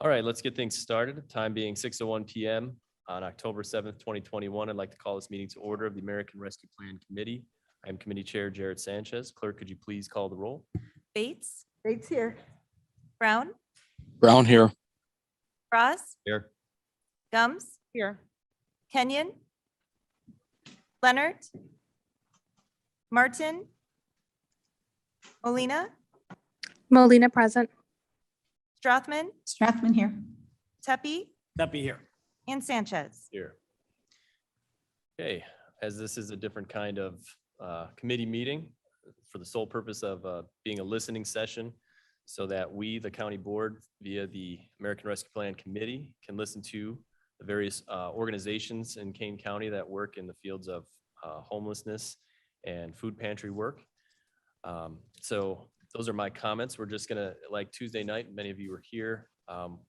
All right, let's get things started. Time being 6:01 p.m. on October 7th, 2021. I'd like to call this meeting to order of the American Rescue Plan Committee. I'm Committee Chair Jared Sanchez. Clerk, could you please call the roll? Bates, Bates here. Brown, Brown here. Ross, Here. Gums, Here. Kenyon, Leonard, Martin, Molina, Molina present. Strothman, Strathman here. Tepe, That'd be here. and Sanchez. Here. Okay, as this is a different kind of committee meeting for the sole purpose of being a listening session so that we, the county board, via the American Rescue Plan Committee, can listen to the various organizations in Kane County that work in the fields of homelessness and food pantry work. So those are my comments. We're just gonna, like Tuesday night, many of you were here.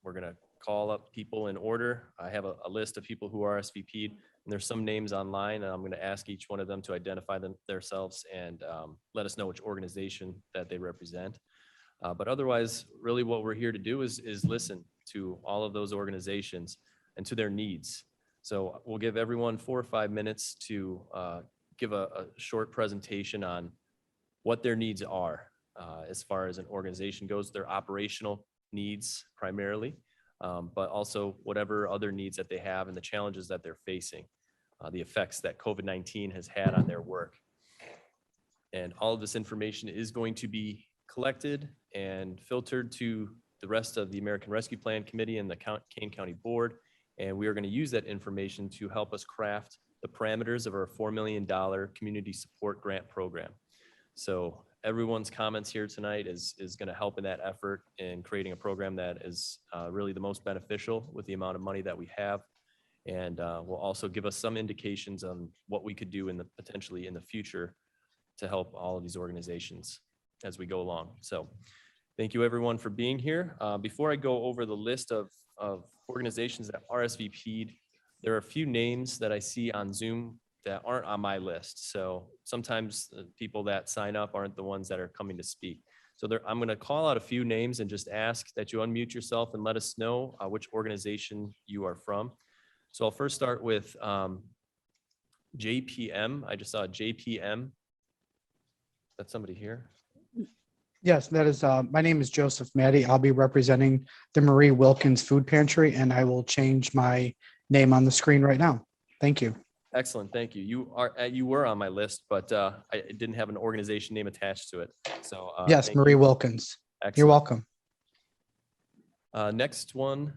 We're gonna call up people in order. I have a list of people who are RSVP'd, and there's some names online, and I'm gonna ask each one of them to identify themselves and let us know which organization that they represent. But otherwise, really what we're here to do is listen to all of those organizations and to their needs. So we'll give everyone 4 or 5 minutes to give a short presentation on what their needs are as far as an organization goes, their operational needs primarily, but also whatever other needs that they have and the challenges that they're facing, the effects that COVID-19 has had on their work. And all of this information is going to be collected and filtered to the rest of the American Rescue Plan Committee and the Kane County Board. And we are going to use that information to help us craft the parameters of our $4 million community support grant program. So everyone's comments here tonight is going to help in that effort in creating a program that is really the most beneficial with the amount of money that we have. And will also give us some indications on what we could do potentially in the future to help all of these organizations as we go along. So thank you everyone for being here. Before I go over the list of organizations that RSVP'd, there are a few names that I see on Zoom that aren't on my list. So sometimes the people that sign up aren't the ones that are coming to speak. So I'm going to call out a few names and just ask that you unmute yourself and let us know which organization you are from. So I'll first start with JPM. I just saw JPM. That's somebody here. Yes, that is, my name is Joseph Maddie. I'll be representing the Marie Wilkins Food Pantry, and I will change my name on the screen right now. Thank you. Excellent, thank you. You were on my list, but I didn't have an organization name attached to it. So Yes, Marie Wilkins. Excellent. You're welcome. Next one.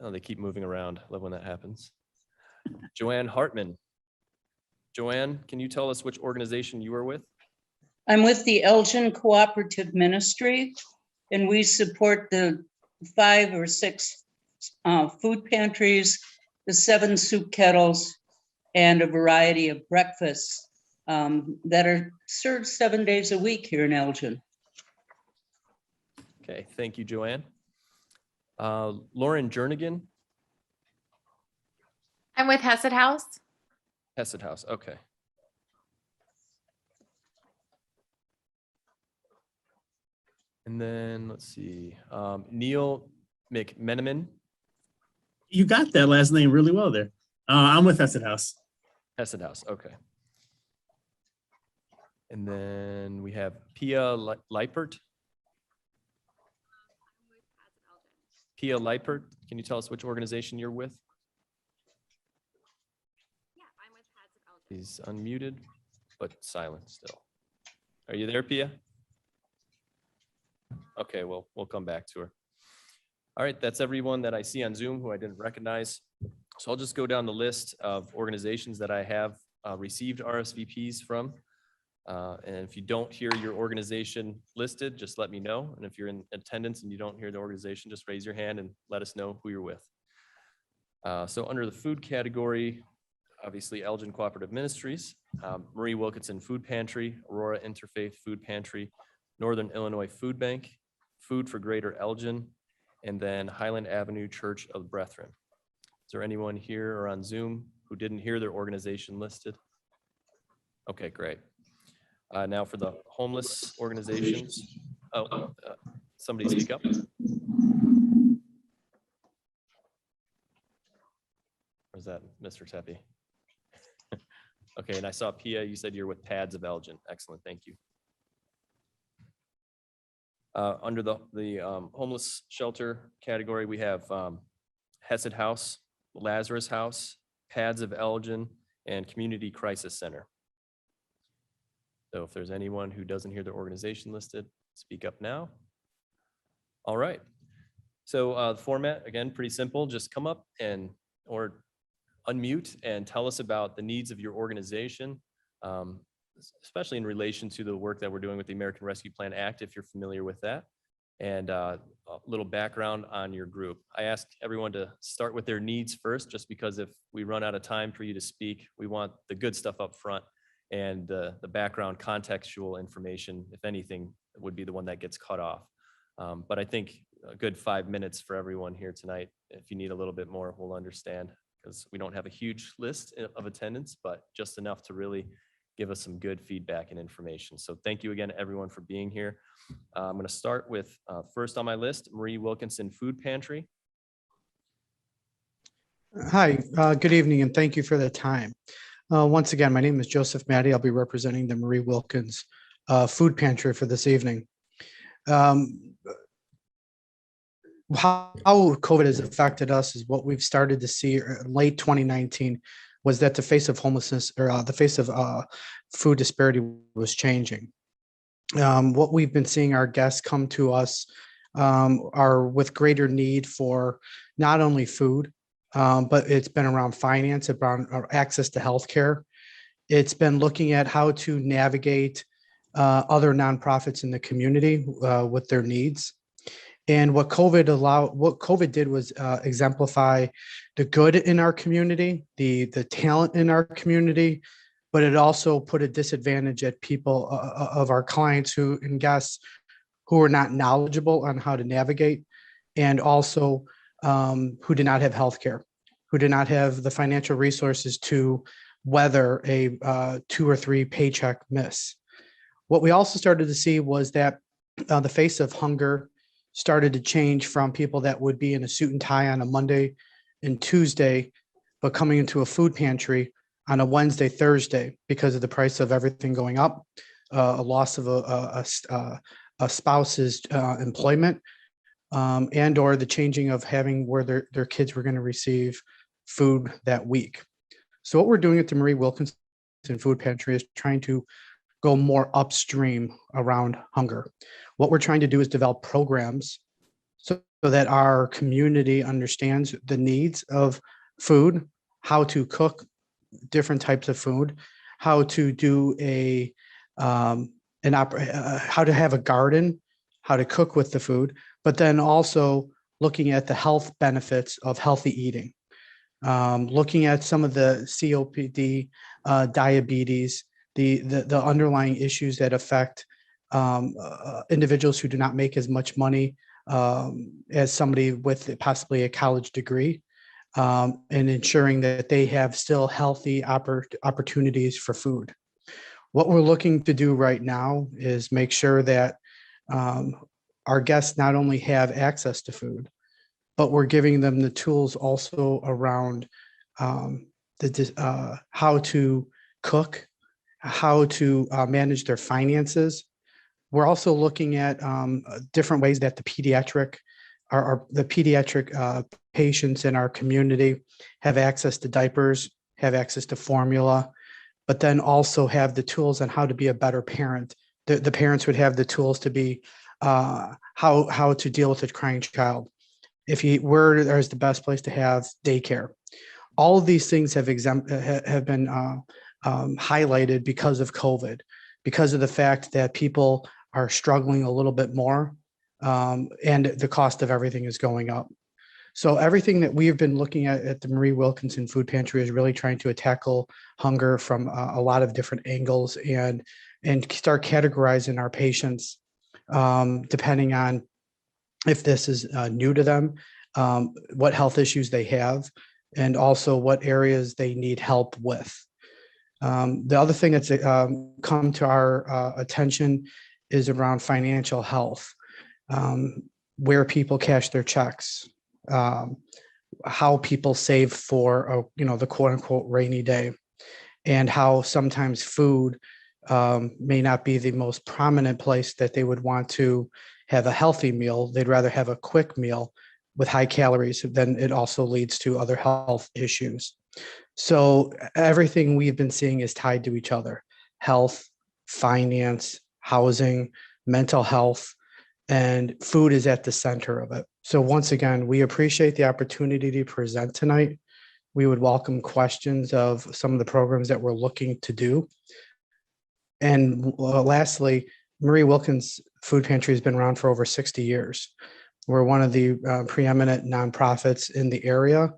Oh, they keep moving around. Love when that happens. Joanne Hartman. Joanne, can you tell us which organization you are with? I'm with the Elgin Cooperative Ministry, and we support the 5 or 6 food pantries, the 7 soup kettles, and a variety of breakfasts that are served 7 days a week here in Elgin. Okay, thank you, Joanne. Lauren Jernigan. I'm with Hesed House. Hesed House, okay. And then let's see, Neil McMenamin. You got that last name really well there. I'm with Hesed House. Hesed House, okay. And then we have Pia Leipert. Pia Leipert, can you tell us which organization you're with? Yeah, I'm with Hesed Elgin. He's unmuted, but silent still. Are you there, Pia? Okay, well, we'll come back to her. All right, that's everyone that I see on Zoom who I didn't recognize. So I'll just go down the list of organizations that I have received RSVPs from. And if you don't hear your organization listed, just let me know. And if you're in attendance and you don't hear the organization, just raise your hand and let us know who you're with. So under the food category, obviously Elgin Cooperative Ministries, Marie Wilkinson Food Pantry, Aurora Interfaith Food Pantry, Northern Illinois Food Bank, Food for Greater Elgin, and then Highland Avenue Church of Brethren. Is there anyone here or on Zoom who didn't hear their organization listed? Okay, great. Now for the homeless organizations. Oh, somebody speak up. was that Mr. Tepe? Okay, and I saw Pia, you said you're with Pads of Elgin. Excellent, thank you. Under the homeless shelter category, we have Hesed House, Lazarus House, Pads of Elgin, and Community Crisis Center. So if there's anyone who doesn't hear their organization listed, speak up now. All right. So the format, again, pretty simple. Just come up or unmute and tell us about the needs of your organization, especially in relation to the work that we're doing with the American Rescue Plan Act, if you're familiar with that, and a little background on your group. I ask everyone to start with their needs first, just because if we run out of time for you to speak, we want the good stuff up front, and the background contextual information, if anything, would be the one that gets cut off. But I think a good 5 minutes for everyone here tonight. If you need a little bit more, we'll understand, because we don't have a huge list of attendance, but just enough to really give us some good feedback and information. So thank you again, everyone, for being here. I'm going to start with first on my list, Maureen Wilkinson Food Pantry. Hi, good evening, and thank you for the time. Once again, my name is Joseph Maddie. I'll be representing the Marie Wilkins Food Pantry for this evening. How COVID has affected us is what we've started to see in late 2019 was that the face of homelessness, or the face of food disparity, was changing. What we've been seeing our guests come to us are with greater need for not only food, but it's been around finance, around access to healthcare. It's been looking at how to navigate other nonprofits in the community with their needs. And what COVID did was exemplify the good in our community, the talent in our community, but it also put a disadvantage at people of our clients and guests who are not knowledgeable on how to navigate, and also who did not have healthcare, who did not have the financial resources to weather a 2 or 3 paycheck miss. What we also started to see was that the face of hunger started to change from people that would be in a suit and tie on a Monday and Tuesday, but coming into a food pantry on a Wednesday, Thursday, because of the price of everything going up, a loss of a spouse's employment, and or the changing of having where their kids were going to receive food that week. So what we're doing at the Marie Wilkinson Food Pantry is trying to go more upstream around hunger. What we're trying to do is develop programs so that our community understands the needs of food, how to cook different types of food, how to do how to have a garden, how to cook with the food, but then also looking at the health benefits of healthy eating, looking at some of the COPD, diabetes, the underlying issues that affect individuals who do not make as much money as somebody with possibly a college degree, and ensuring that they have still healthy opportunities for food. What we're looking to do right now is make sure that our guests not only have access to food, but we're giving them the tools also around how to cook, how to manage their finances. We're also looking at different ways that the pediatric patients in our community have access to diapers, have access to formula, but then also have the tools on how to be a better parent. The parents would have the tools to be how to deal with a crying child. Where there's the best place to have daycare. All of these things have been highlighted because of COVID, because of the fact that people are struggling a little bit more, and the cost of everything is going up. So everything that we have been looking at the Marie Wilkinson Food Pantry is really trying to tackle hunger from a lot of different angles and start categorizing our patients depending on if this is new to them, what health issues they have, and also what areas they need help with. The other thing that's come to our attention is around financial health, where people cash their checks, how people save for, the quote unquote rainy day, and how sometimes food may not be the most prominent place that they would want to have a healthy meal. They'd rather have a quick meal with high calories. Then it also leads to other health issues. So everything we've been seeing is tied to each other: health, finance, housing, mental health, and food is at the center of it. So once again, we appreciate the opportunity to present tonight. We would welcome questions of some of the programs that we're looking to do. And lastly, Marie Wilkins Food Pantry has been around for over 60 years. We're one of the preeminent nonprofits in the area,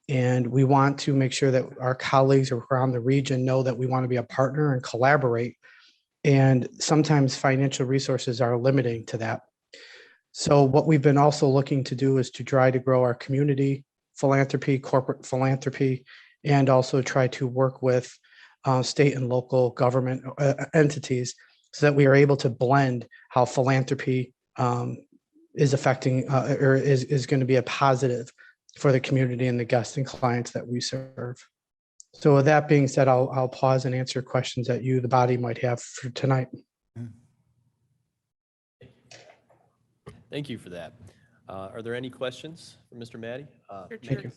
and we want to make sure that our colleagues around the region know that we want to be a partner and collaborate. And sometimes financial resources are limiting to that. So what we've been also looking to do is to try to grow our community philanthropy, corporate philanthropy, and also try to work with state and local government entities so that we are able to blend how philanthropy is affecting or is going to be a positive for the community and the guests and clients that we serve. So with that being said, I'll pause and answer questions that you, the body, might have for tonight. Thank you for that. Are there any questions for Mr. Maddie? Thank you.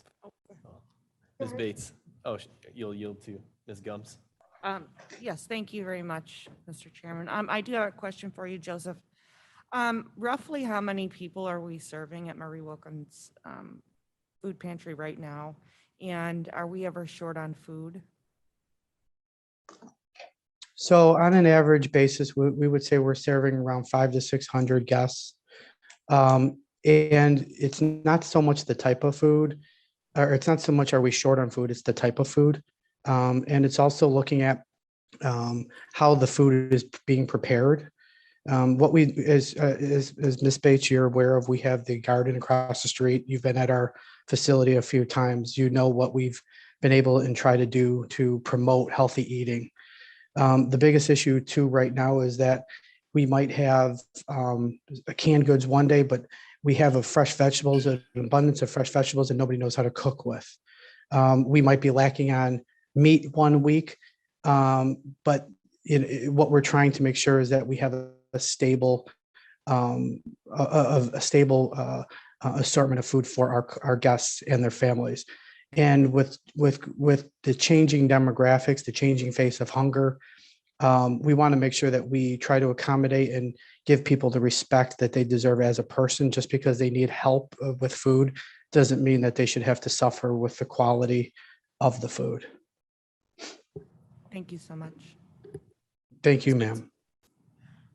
Ms. Bates. Oh, you'll yield to Ms. Gums. Yes, thank you very much, Mr. Chairman. I do have a question for you, Joseph. Roughly how many people are we serving at Marie Wilkins Food Pantry right now? And are we ever short on food? So on an average basis, we would say we're serving around 500 to 600 guests. And it's not so much the type of food, or it's not so much are we short on food, it's the type of food. And it's also looking at how the food is being prepared. What we, as Ms. Bates, you're aware of, we have the garden across the street. You've been at our facility a few times. You know what we've been able and try to do to promote healthy eating. The biggest issue too right now is that we might have canned goods one day, but we have an abundance of fresh vegetables and nobody knows how to cook with. We might be lacking on meat one week, but what we're trying to make sure is that we have a stable assortment of food for our guests and their families. And with the changing demographics, the changing face of hunger, we want to make sure that we try to accommodate and give people the respect that they deserve as a person. Just because they need help with food doesn't mean that they should have to suffer with the quality of the food. Thank you so much. Thank you, ma'am.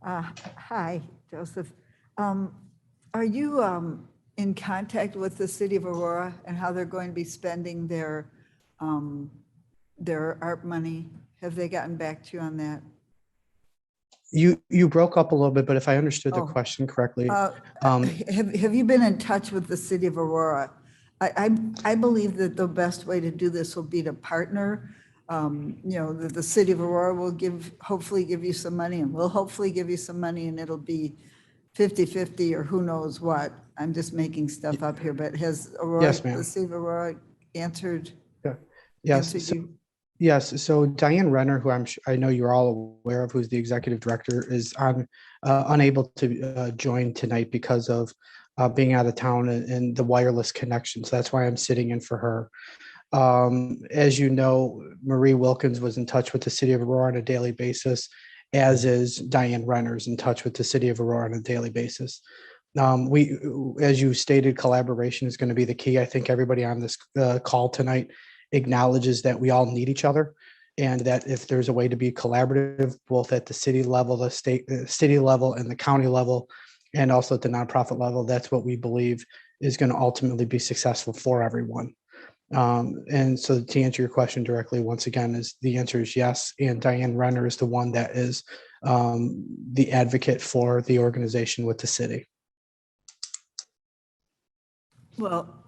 Hi, Joseph. Are you in contact with the city of Aurora and how they're going to be spending their ARP money? Have they gotten back to you on that? You broke up a little bit, but if I understood the Oh. question correctly, Have you been in touch with the city of Aurora? I believe that the best way to do this will be to partner. The city of Aurora will hopefully give you some money, and we'll hopefully give you some money, and it'll be 50-50 or who knows what. I'm just making stuff up here, but has Aurora, Yes, ma'am. the city of Aurora answered? yes. answered So, you? yes. So Diane Renner, who I know you're all aware of, who's the executive director, is unable to join tonight because of being out of town and the wireless connection. So that's why I'm sitting in for her. As you know, Marie Wilkins was in touch with the city of Aurora on a daily basis, as is Diane Renner's in touch with the city of Aurora on a daily basis. As you stated, collaboration is going to be the key. I think everybody on this call tonight acknowledges that we all need each other, and that if there's a way to be collaborative, both at the city level, the city level, and the county level, and also at the nonprofit level, that's what we believe is going to ultimately be successful for everyone. And so to answer your question directly, once again, the answer is yes. And Diane Renner is the one that is the advocate for the organization with the city. Well,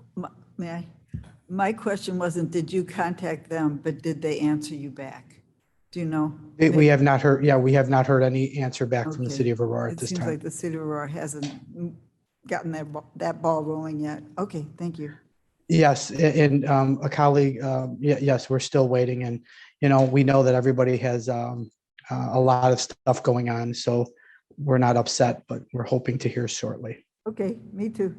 may I? My question wasn't, did you contact them, but did they answer you back? Do you know? We have not heard, we have not heard any answer back from the Okay. city of Aurora at It this seems time. like the city of Aurora hasn't gotten that ball rolling yet. Okay, thank you. Yes, and a colleague, yes, we're still waiting, and we know that everybody has a lot of stuff going on, so we're not upset, but we're hoping to hear shortly. Okay, me too.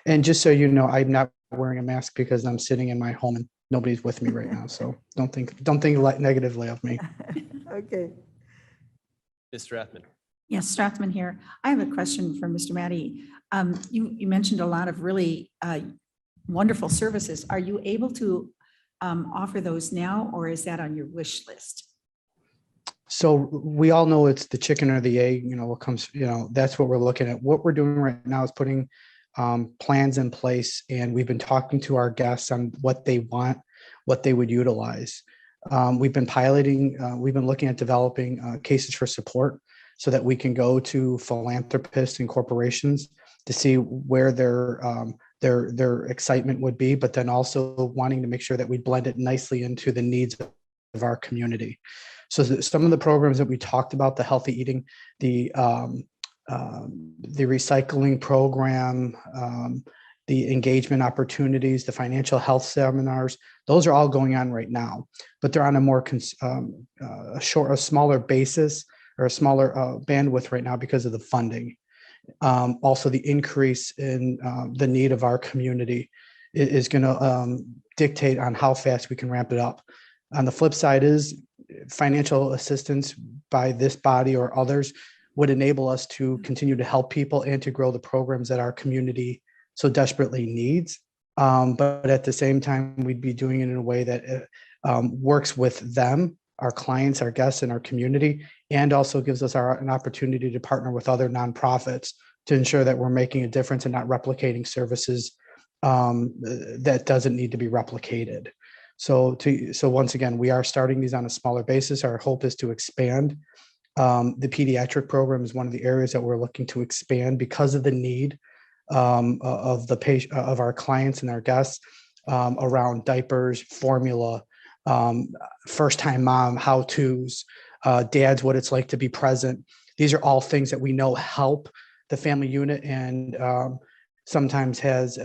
And just so you know, I'm not wearing a mask because I'm sitting in my home and nobody's with me right now, so don't think negatively of me. Okay. Ms. Strathman. Yes, Strathman here. I have a question for Mr. Matty. You mentioned a lot of really wonderful services. Are you able to offer those now, or is that on your wish list? So we all know it's the chicken or the egg, what comes, that's what we're looking at. What we're doing right now is putting plans in place, and we've been talking to our guests on what they want, what they would utilize. We've been piloting, we've been looking at developing cases for support so that we can go to philanthropists and corporations to see where their excitement would be, but then also wanting to make sure that we blend it nicely into the needs of our community. So some of the programs that we talked about, the healthy eating, the recycling program, the engagement opportunities, the financial health seminars, those are all going on right now, but they're on a more a smaller basis or a smaller bandwidth right now because of the funding. Also, the increase in the need of our community is going to dictate on how fast we can ramp it up. On the flip side is financial assistance by this body or others would enable us to continue to help people and to grow the programs that our community so desperately needs. But at the same time, we'd be doing it in a way that works with them, our clients, our guests, and our community, and also gives us an opportunity to partner with other nonprofits to ensure that we're making a difference and not replicating services that doesn't need to be replicated. So once again, we are starting these on a smaller basis. Our hope is to expand. The pediatric program is one of the areas that we're looking to expand because of the need of the patient, of our clients and our guests around diapers, formula, first-time mom how-tos, dads, what it's like to be present. These are all things that we know help the family unit and sometimes has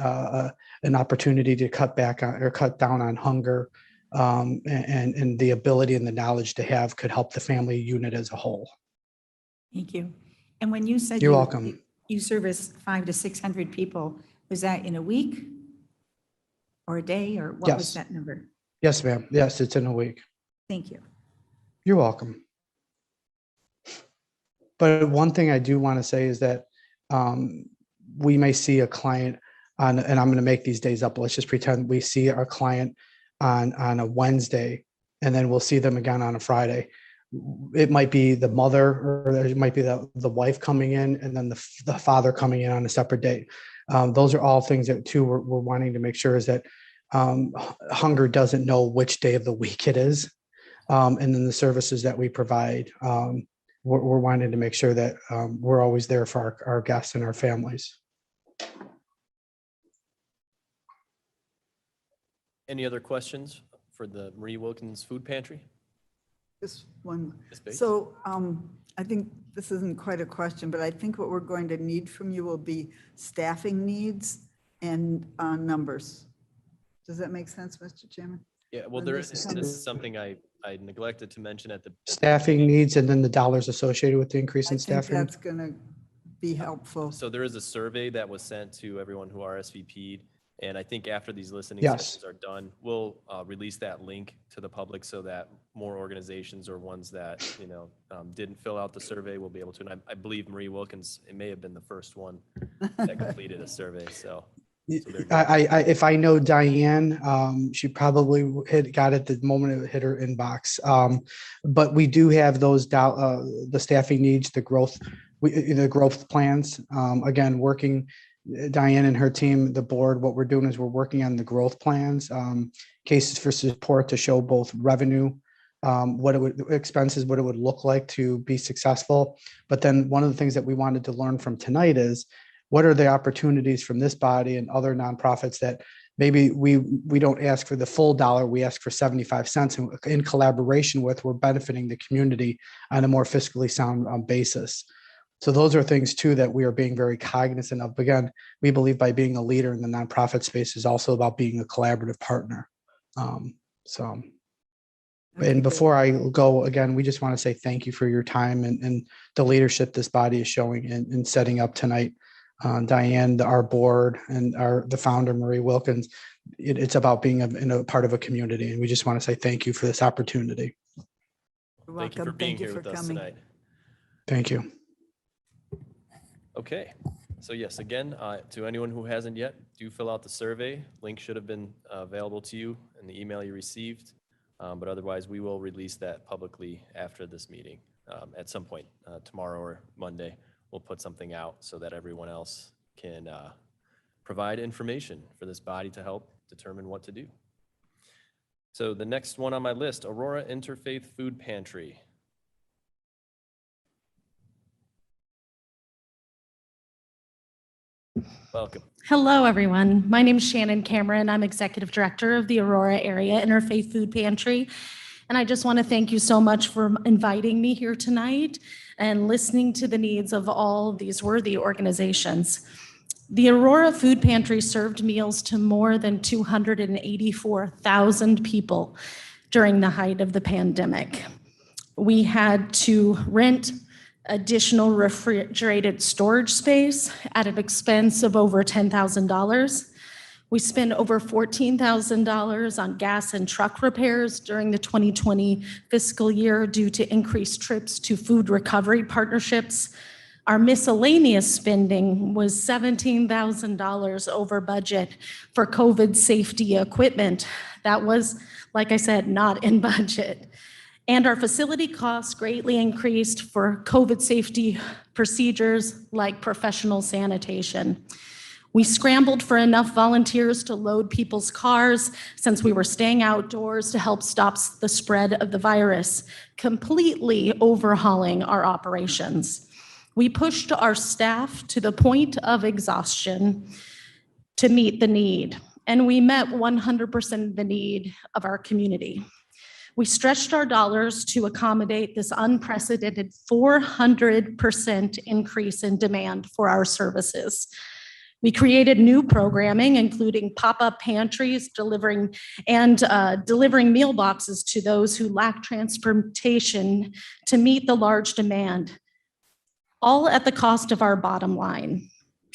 an opportunity to cut back on or cut down on hunger, and the ability and the knowledge to have could help the family unit as a whole. Thank you. And when you said You're welcome. You service 500 to 600 people, was that in a week or a day, or what was Yes. that number? Yes, ma'am. Yes, it's in a week. Thank you. You're welcome. But one thing I do want to say is that we may see a client on, and I'm going to make these days up. Let's just pretend we see our client on a Wednesday, and then we'll see them again on a Friday. It might be the mother, or it might be the wife coming in, and then the father coming in on a separate date. Those are all things that too we're wanting to make sure is that hunger doesn't know which day of the week it is. And then the services that we provide, we're wanting to make sure that we're always there for our guests and our families. Any other questions for the Marie Wilkins Food Pantry? Just one. Ms. Bates? So I think this isn't quite a question, but I think what we're going to need from you will be staffing needs and numbers. Does that make sense, Mr. Chairman? Yeah, well, when there this is, comes- this is something I neglected to mention at the. Staffing needs and then the dollars associated with the increase I in think staffing. that's going to be helpful. So there is a survey that was sent to everyone who RSVP'd. And I think after these listening Yes. sessions are done, we'll release that link to the public so that more organizations or ones that, didn't fill out the survey will be able to. And I believe Marie Wilkins, it may have been the first one that completed a survey. So they're good. If I know Diane, she probably got it the moment it hit her inbox. But we do have those the staffing needs, the growth plans. Again, working Diane and her team, the board. What we're doing is we're working on the growth plans, cases for support to show both revenue, expenses, what it would look like to be successful. But then one of the things that we wanted to learn from tonight is what are the opportunities from this body and other nonprofits that maybe we don't ask for the full dollar, we ask for 75 cents, and in collaboration with, we're benefiting the community on a more fiscally sound basis. So those are things too that we are being very cognizant of. Again, we believe by being a leader in the nonprofit space is also about being a collaborative partner. So. Okay, And good. before I go, again, we just want to say thank you for your time and the leadership this body is showing in setting up tonight. Diane, our board, and the founder, Marie Wilkins, it's about being a part of a community. And we just want to say thank you for this opportunity. You're Thank you for welcome. being Thank you here for with us coming. tonight. Thank you. Okay, so yes, again, to anyone who hasn't yet, do fill out the survey. Link should have been available to you in the email you received. But otherwise, we will release that publicly after this meeting at some point tomorrow or Monday. We'll put something out so that everyone else can provide information for this body to help determine what to do. So the next one on my list, Aurora Interfaith Food Pantry. Welcome. Hello, everyone. My name is Shannon Cameron. I'm Executive Director of the Aurora Area Interfaith Food Pantry. And I just want to thank you so much for inviting me here tonight and listening to the needs of all these worthy organizations. The Aurora Food Pantry served meals to more than 284,000 people during the height of the pandemic. We had to rent additional refrigerated storage space at an expense of over $10,000. We spent over $14,000 on gas and truck repairs during the 2020 fiscal year due to increased trips to food recovery partnerships. Our miscellaneous spending was $17,000 over budget for COVID safety equipment. That was, like I said, not in budget. And our facility costs greatly increased for COVID safety procedures like professional sanitation. We scrambled for enough volunteers to load people's cars since we were staying outdoors to help stop the spread of the virus, completely overhauling our operations. We pushed our staff to the point of exhaustion to meet the need, and we met 100% of the need of our community. We stretched our dollars to accommodate this unprecedented 400% increase in demand for our services. We created new programming, including pop-up pantries, delivering meal boxes to those who lack transportation to meet the large demand, all at the cost of our bottom line.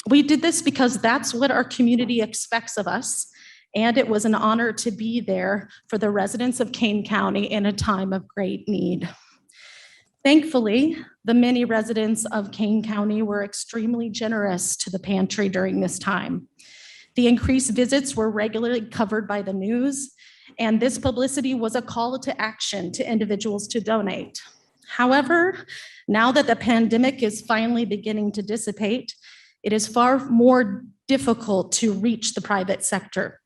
We did this because that's what our community expects of us, and it was an honor to be there for the residents of Kane County in a time of great need. Thankfully, the many residents of Kane County were extremely generous to the pantry during this time. The increased visits were regularly covered by the news, and this publicity was a call to action to individuals to donate. However, now that the pandemic is finally beginning to dissipate, it is far more difficult to reach the private sector,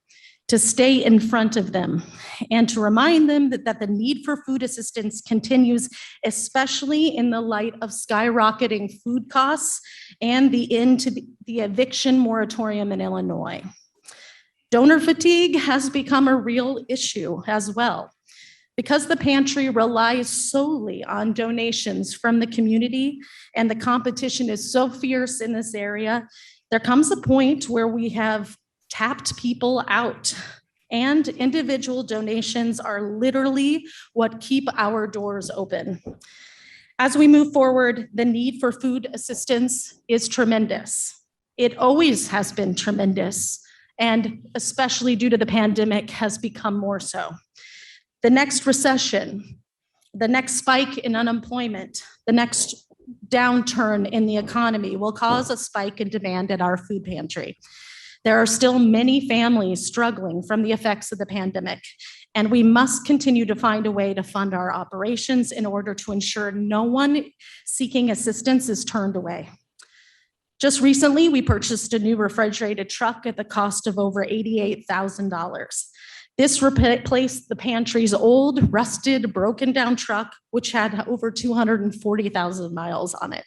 to stay in front of them, and to remind them that the need for food assistance continues, especially in the light of skyrocketing food costs and the end to the eviction moratorium in Illinois. Donor fatigue has become a real issue as well. Because the pantry relies solely on donations from the community and the competition is so fierce in this area, there comes a point where we have tapped people out, and individual donations are literally what keep our doors open. As we move forward, the need for food assistance is tremendous. It always has been tremendous, and especially due to the pandemic has become more so. The next recession, the next spike in unemployment, the next downturn in the economy will cause a spike in demand at our food pantry. There are still many families struggling from the effects of the pandemic, and we must continue to find a way to fund our operations in order to ensure no one seeking assistance is turned away. Just recently, we purchased a new refrigerated truck at the cost of over $88,000. This replaced the pantry's old, rusted, broken down truck, which had over 240,000 miles on it.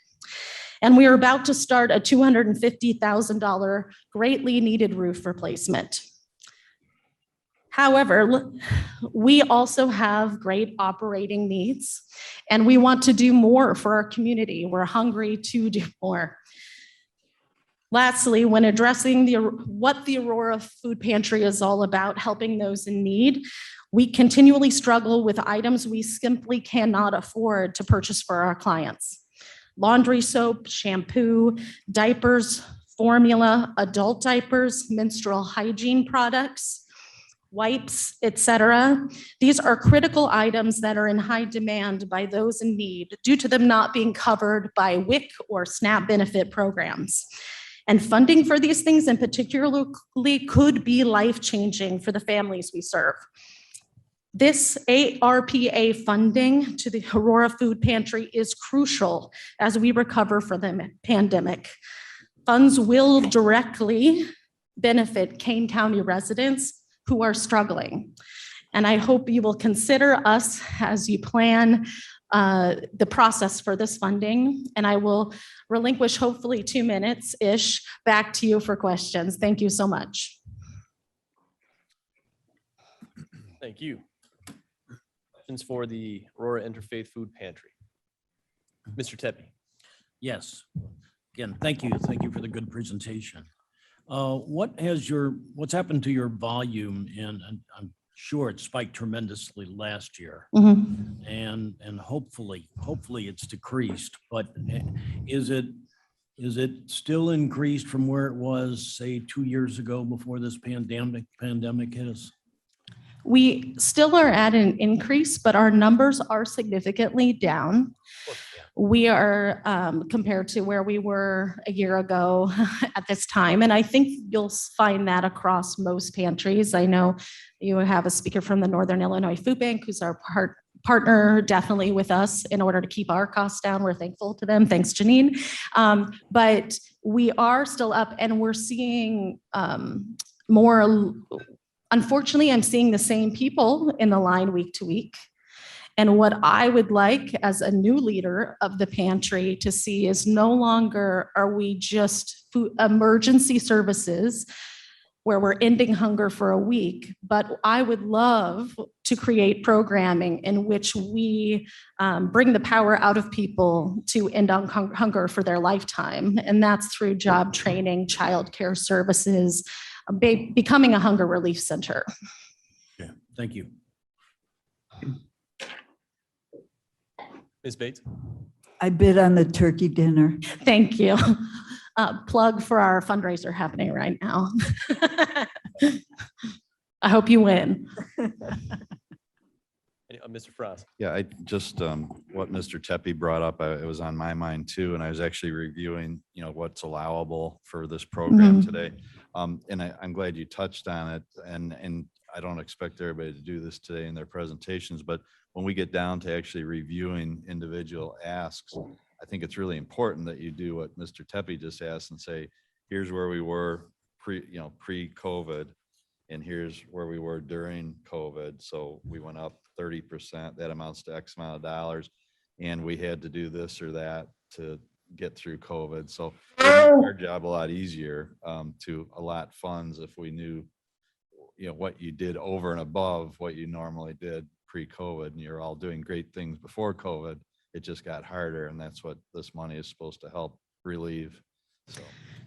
And we are about to start a $250,000 greatly needed roof replacement. However, we also have great operating needs, and we want to do more for our community. We're hungry to do more. Lastly, when addressing what the Aurora Food Pantry is all about, helping those in need, we continually struggle with items we simply cannot afford to purchase for our clients. Laundry soap, shampoo, diapers, formula, adult diapers, menstrual hygiene products, wipes, etc. These are critical items that are in high demand by those in need due to them not being covered by WIC or SNAP benefit programs. And funding for these things in particularly could be life-changing for the families we serve. This ARPA funding to the Aurora Food Pantry is crucial as we recover from the pandemic. Funds will directly benefit Kane County residents who are struggling. And I hope you will consider us as you plan the process for this funding. And I will relinquish hopefully 2 minutes-ish back to you for questions. Thank you so much. Thank you. Questions for the Aurora Interfaith Food Pantry? Mr. Tepe. Yes. Again, thank you. Thank you for the good presentation. What's happened to your volume? And I'm sure it spiked tremendously last year, and hopefully it's decreased. But is it still increased from where it was, say, 2 years ago before this pandemic hit us? We still are at an increase, but our numbers are significantly down. We are compared to where we were a year ago at this time. And I think you'll find that across most pantries. I know you have a speaker from the Northern Illinois Food Bank who's our partner definitely with us in order to keep our costs down. We're thankful to them. Thanks, Janine. But we are still up and we're seeing more. Unfortunately, I'm seeing the same people in the line week to week. And what I would like as a new leader of the pantry to see is no longer are we just food emergency services where we're ending hunger for a week, but I would love to create programming in which we bring the power out of people to end on hunger for their lifetime. And that's through job training, childcare services, becoming a hunger relief center. Yeah, thank you. Ms. Bates. I bid on the turkey dinner. Thank you. Plug for our fundraiser happening right now. I hope you win. Mr. Frost. Yeah, I just, what Mr. Tepe brought up, it was on my mind too. And I was actually reviewing, what's allowable for this program today. And I'm glad you touched on it. And I don't expect everybody to do this today in their presentations, but when we get down to actually reviewing individual asks, I think it's really important that you do what Mr. Tepe just asked and say, here's where we were pre-COVID, and here's where we were during COVID. So we went up 30%, that amounts to X amount of dollars. And we had to do this or that to get through COVID. So it made our job a lot easier to allot funds if we knew, what you did over and above what you normally did pre-COVID, and you're all doing great things before COVID. It just got harder, and that's what this money is supposed to help relieve. So.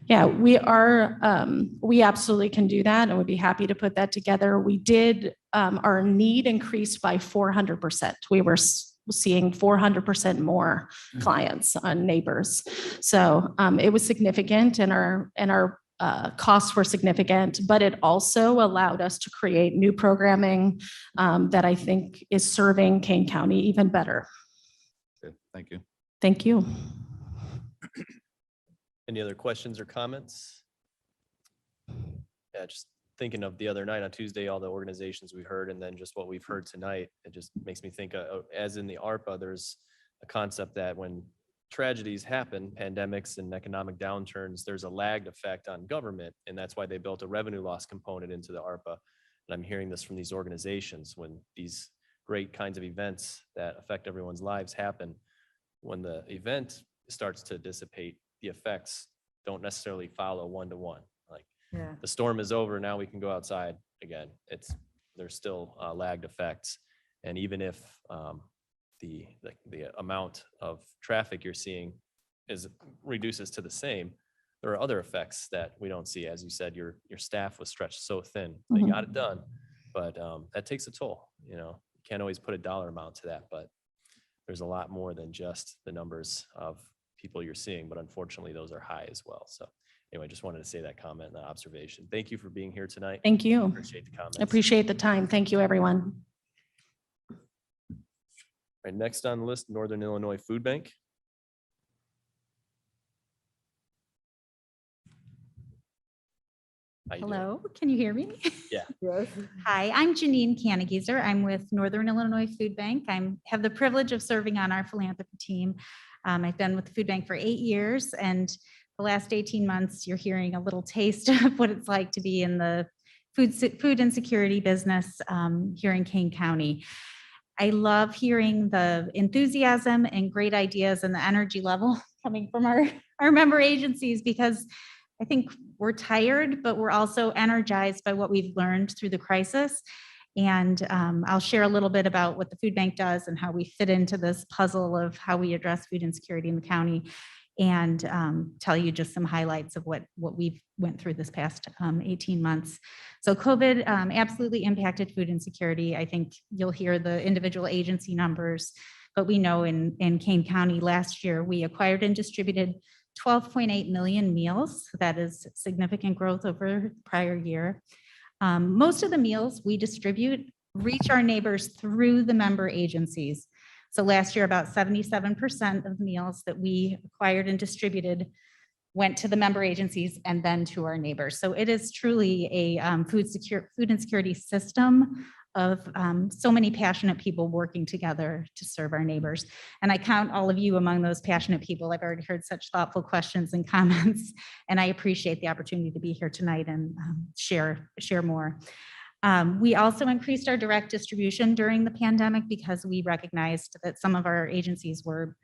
Yeah, we are, we absolutely can do that and would be happy to put that together. We did, our need increased by 400%. We were seeing 400% more clients on neighbors. So it was significant, and our costs were significant, but it also allowed us to create new programming that I think is serving Kane County even better. Okay, thank you. Thank you. Any other questions or comments? Yeah, just thinking of the other night on Tuesday, all the organizations we heard, and then just what we've heard tonight, it just makes me think, as in the ARPA, there's a concept that when tragedies happen, pandemics and economic downturns, there's a lagged effect on government. And that's why they built a revenue loss component into the ARPA. And I'm hearing this from these organizations when these great kinds of events that affect everyone's lives happen. When the event starts to dissipate, the effects don't necessarily follow one-to-one. Like the storm is over, now we can go outside again. It's there's still lagged effects. And even if the amount of traffic you're seeing reduces to the same, there are other effects that we don't see. As you said, your staff was stretched so thin. They got it done, but that takes a toll. You know, you can't always put a dollar amount to that, but there's a lot more than just the numbers of people you're seeing, but unfortunately those are high as well. So anyway, just wanted to say that comment and that observation. Thank you for being here tonight. Thank you. Appreciate the comments. Appreciate the time. Thank you, everyone. All right, next on the list, Northern Illinois Food Bank. How you doing? Hello, can you hear me? Yeah. Yes. Hi, I'm Janine Canigeezer. I'm with Northern Illinois Food Bank. Have the privilege of serving on our philanthropy team. I've been with the food bank for 8 years, and the last 18 months, you're hearing a little taste of what it's like to be in the food insecurity business here in Kane County. I love hearing the enthusiasm and great ideas and the energy level coming from our member agencies, because I think we're tired, but we're also energized by what we've learned through the crisis. And I'll share a little bit about what the food bank does and how we fit into this puzzle of how we address food insecurity in the county, and tell you just some highlights of what we've went through this past 18 months. So COVID absolutely impacted food insecurity. I think you'll hear the individual agency numbers, but we know in Kane County last year, we acquired and distributed 12.8 million meals. That is significant growth over the prior year. Most of the meals we distribute reach our neighbors through the member agencies. So last year, about 77% of the meals that we acquired and distributed went to the member agencies and then to our neighbors. So it is truly a food insecurity system of so many passionate people working together to serve our neighbors. And I count all of you among those passionate people. I've already heard such thoughtful questions and comments, and I appreciate the opportunity to be here tonight and share more. We also increased our direct distribution during the pandemic because we recognized that some of our agencies were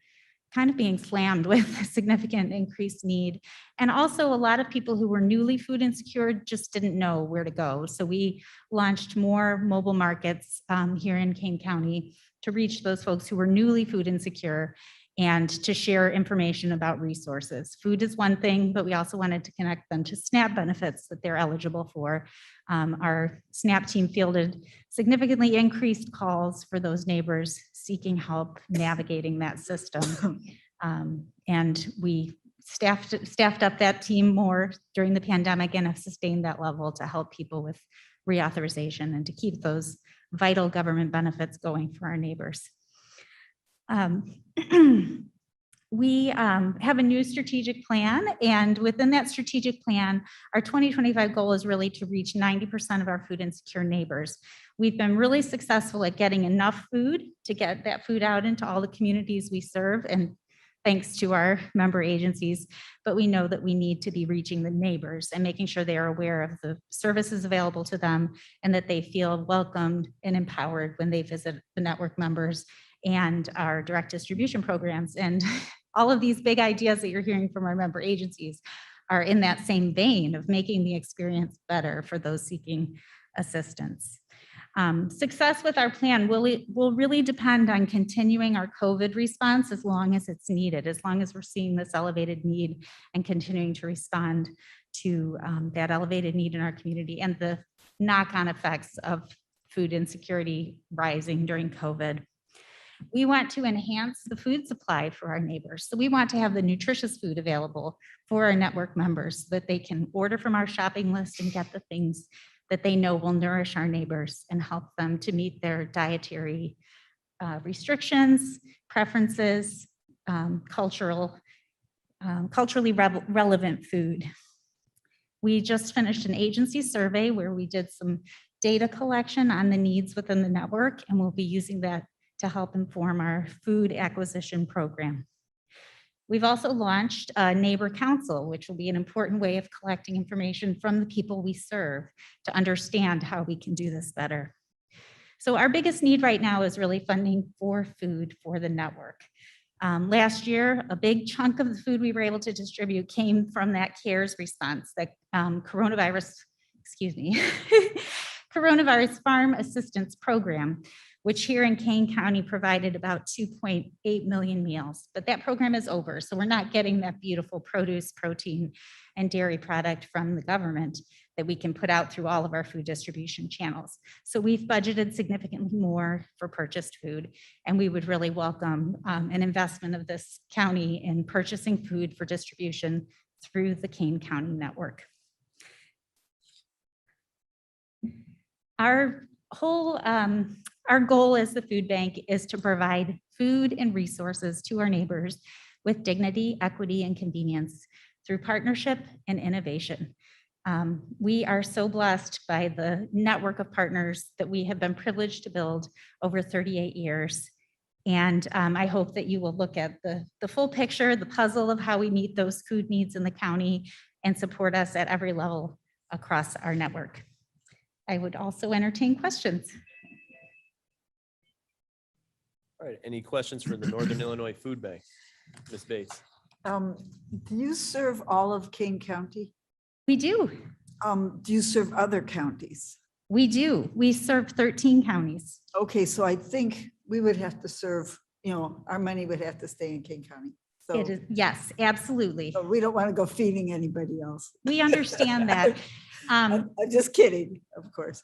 kind of being slammed with significant increased need. And also a lot of people who were newly food insecure just didn't know where to go. So we launched more mobile markets here in Kane County to reach those folks who were newly food insecure and to share information about resources. Food is one thing, but we also wanted to connect them to SNAP benefits that they're eligible for. Our SNAP team fielded significantly increased calls for those neighbors seeking help navigating that system. And we staffed up that team more during the pandemic and have sustained that level to help people with reauthorization and to keep those vital government benefits going for our neighbors. We have a new strategic plan, and within that strategic plan, our 2025 goal is really to reach 90% of our food insecure neighbors. We've been really successful at getting enough food to get that food out into all the communities we serve, and thanks to our member agencies, but we know that we need to be reaching the neighbors and making sure they are aware of the services available to them and that they feel welcomed and empowered when they visit the network members and our direct distribution programs. And all of these big ideas that you're hearing from our member agencies are in that same vein of making the experience better for those seeking assistance. Success with our plan will really depend on continuing our COVID response as long as it's needed, as long as we're seeing this elevated need and continuing to respond to that elevated need in our community and the knock-on effects of food insecurity rising during COVID. We want to enhance the food supply for our neighbors. So we want to have the nutritious food available for our network members so that they can order from our shopping list and get the things that they know will nourish our neighbors and help them to meet their dietary restrictions, preferences, culturally relevant food. We just finished an agency survey where we did some data collection on the needs within the network, and we'll be using that to help inform our food acquisition program. We've also launched a neighbor council, which will be an important way of collecting information from the people we serve to understand how we can do this better. So our biggest need right now is really funding for food for the network. Last year, a big chunk of the food we were able to distribute came from that CARES response, that coronavirus Coronavirus Farm Assistance Program, which here in Kane County provided about 2.8 million meals. But that program is over, so we're not getting that beautiful produce, protein, and dairy product from the government that we can put out through all of our food distribution channels. So we've budgeted significantly more for purchased food, and we would really welcome an investment of this county in purchasing food for distribution through the Kane County network. Our goal as the food bank is to provide food and resources to our neighbors with dignity, equity, and convenience through partnership and innovation. We are so blessed by the network of partners that we have been privileged to build over 38 years. And I hope that you will look at the full picture, the puzzle of how we meet those food needs in the county and support us at every level across our network. I would also entertain questions. All right, any questions for the Northern Illinois Food Bank? Ms. Bates? Do you serve all of Kane County? We do. Do you serve other counties? We do. We serve 13 counties. Okay, so I think we would have to serve, our money would have to stay in Kane County. So It is, yes, absolutely. so we don't want to go feeding anybody else. We understand that. I'm just kidding, of course.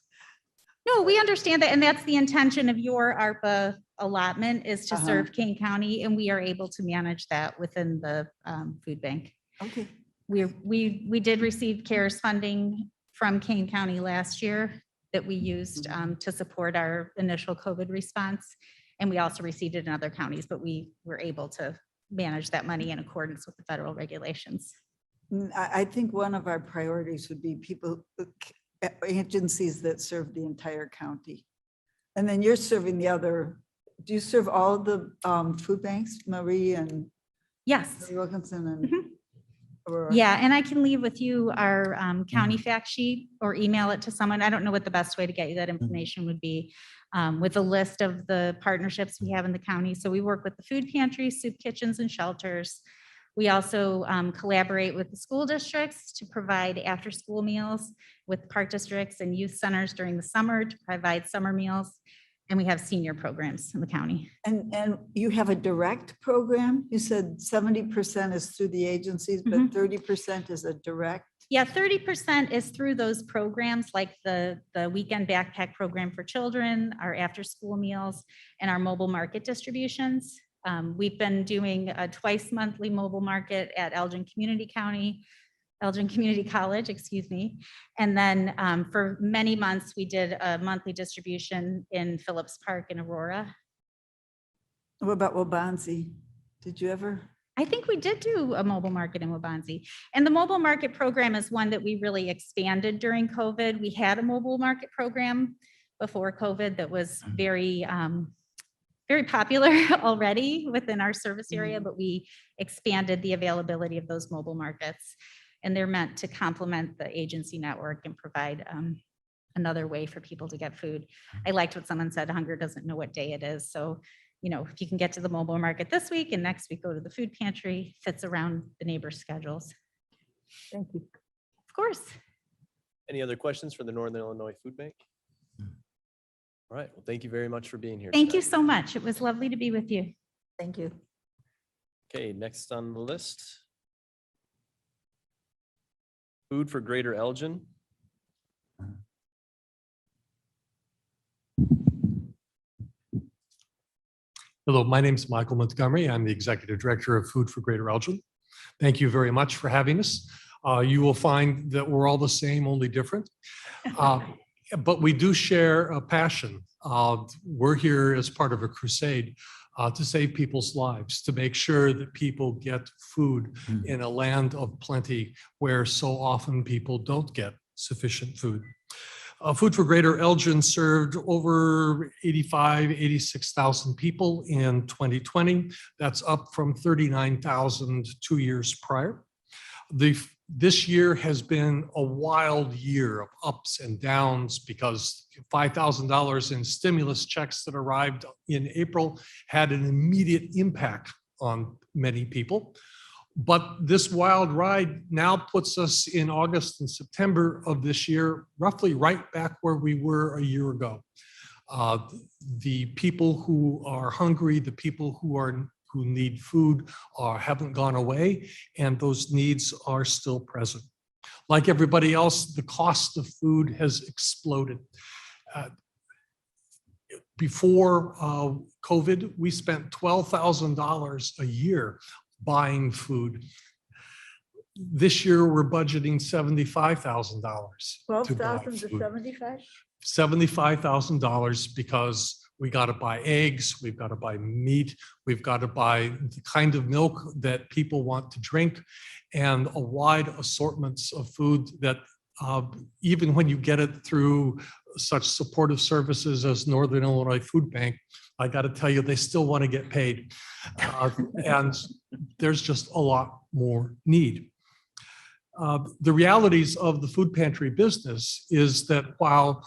No, we understand that. And that's the intention of your ARPA allotment is to serve Kane County, and we are able to manage that within the food bank. Okay. We did receive CARES funding from Kane County last year that we used to support our initial COVID response. And we also received it in other counties, but we were able to manage that money in accordance with the federal regulations. I think one of our priorities would be agencies that serve the entire county. And then you're serving the other, do you serve all of the food banks, Marie and Yes. Wilkinson and Aurora? Yeah, and I can leave with you our county fact sheet or email it to someone. I don't know what the best way to get you that information would be, with a list of the partnerships we have in the county. So we work with the food pantries, soup kitchens, and shelters. We also collaborate with the school districts to provide after-school meals, with park districts and youth centers during the summer to provide summer meals. And we have senior programs in the county. And you have a direct program? You said 70% is through the agencies, but 30% is a direct? Yeah, 30% is through those programs like the weekend backpack program for children, our after-school meals, and our mobile market distributions. We've been doing a twice monthly mobile market at Elgin Community College, excuse me. And then for many months, we did a monthly distribution in Phillips Park in Aurora. What about Wabansie? Did you ever? I think we did do a mobile market in Wabansie. And the mobile market program is one that we really expanded during COVID. We had a mobile market program before COVID that was very popular already within our service area, but we expanded the availability of those mobile markets. And they're meant to complement the agency network and provide another way for people to get food. I liked what someone said, hunger doesn't know what day it is. So, if you can get to the mobile market this week and next week go to the food pantry, fits around the neighbors' schedules. Thank you. Of course. Any other questions for the Northern Illinois Food Bank? All right, well, thank you very much for being here. Thank you so much. It was lovely to be with you. Thank you. Okay, next on the list. Food for Greater Elgin. Hello, my name is Michael Montgomery. I'm the Executive Director of Food for Greater Elgin. Thank you very much for having us. You will find that we're all the same, only different. But we do share a passion. We're here as part of a crusade to save people's lives, to make sure that people get food in a land of plenty where so often people don't get sufficient food. Food for Greater Elgin served over 86,000 people in 2020. That's up from 39,000 2 years prior. This year has been a wild year of ups and downs because $5,000 in stimulus checks that arrived in April had an immediate impact on many people. But this wild ride now puts us in August and September of this year, roughly right back where we were a year ago. The people who are hungry, the people who need food haven't gone away, and those needs are still present. Like everybody else, the cost of food has exploded. Before COVID, we spent $12,000 a year buying food. This year, we're budgeting $75,000 to buy 12,000 to food. 75? $75,000 because we got to buy eggs, we've got to buy meat, we've got to buy the kind of milk that people want to drink, and a wide assortments of food that even when you get it through such supportive services as Northern Illinois Food Bank, I got to tell you, they still want to get paid. And there's just a lot more need. The realities of the food pantry business is that while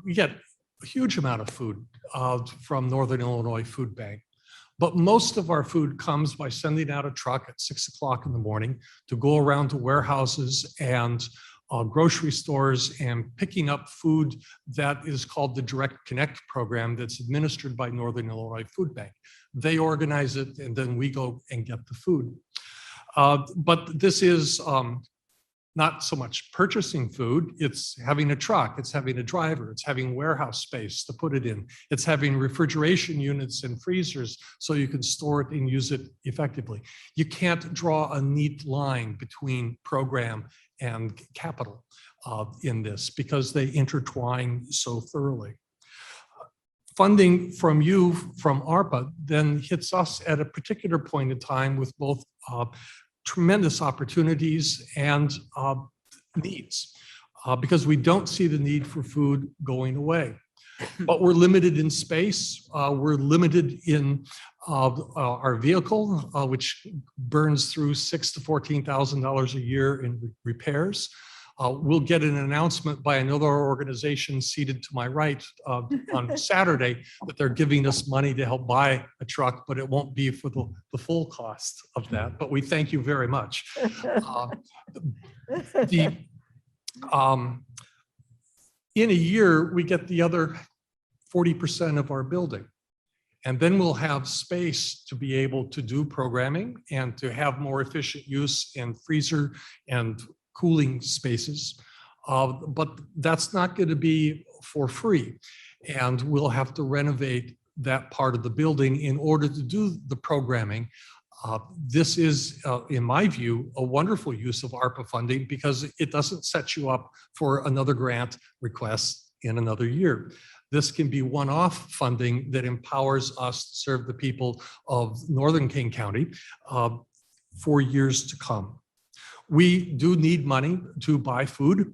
we get a huge amount of food from Northern Illinois Food Bank, but most of our food comes by sending out a truck at 6 o'clock in the morning to go around to warehouses and grocery stores and picking up food that is called the Direct Connect program that's administered by Northern Illinois Food Bank. They organize it and then we go and get the food. But this is not so much purchasing food, it's having a truck, it's having a driver, it's having warehouse space to put it in, it's having refrigeration units and freezers so you can store it and use it effectively. You can't draw a neat line between program and capital in this because they intertwine so thoroughly. Funding from you, from ARPA, then hits us at a particular point in time with both tremendous opportunities and needs, because we don't see the need for food going away. But we're limited in space, we're limited in our vehicle, which burns through $6,000 to $14,000 a year in repairs. We'll get an announcement by another organization seated to my right on Saturday that they're giving us money to help buy a truck, but it won't be for the full cost of that. But we thank you very much. In a year, we get the other 40% of our building. And then we'll have space to be able to do programming and to have more efficient use in freezer and cooling spaces. But that's not going to be for free. And we'll have to renovate that part of the building in order to do the programming. This is, in my view, a wonderful use of ARPA funding because it doesn't set you up for another grant request in another year. This can be one-off funding that empowers us to serve the people of Northern King County for years to come. We do need money to buy food.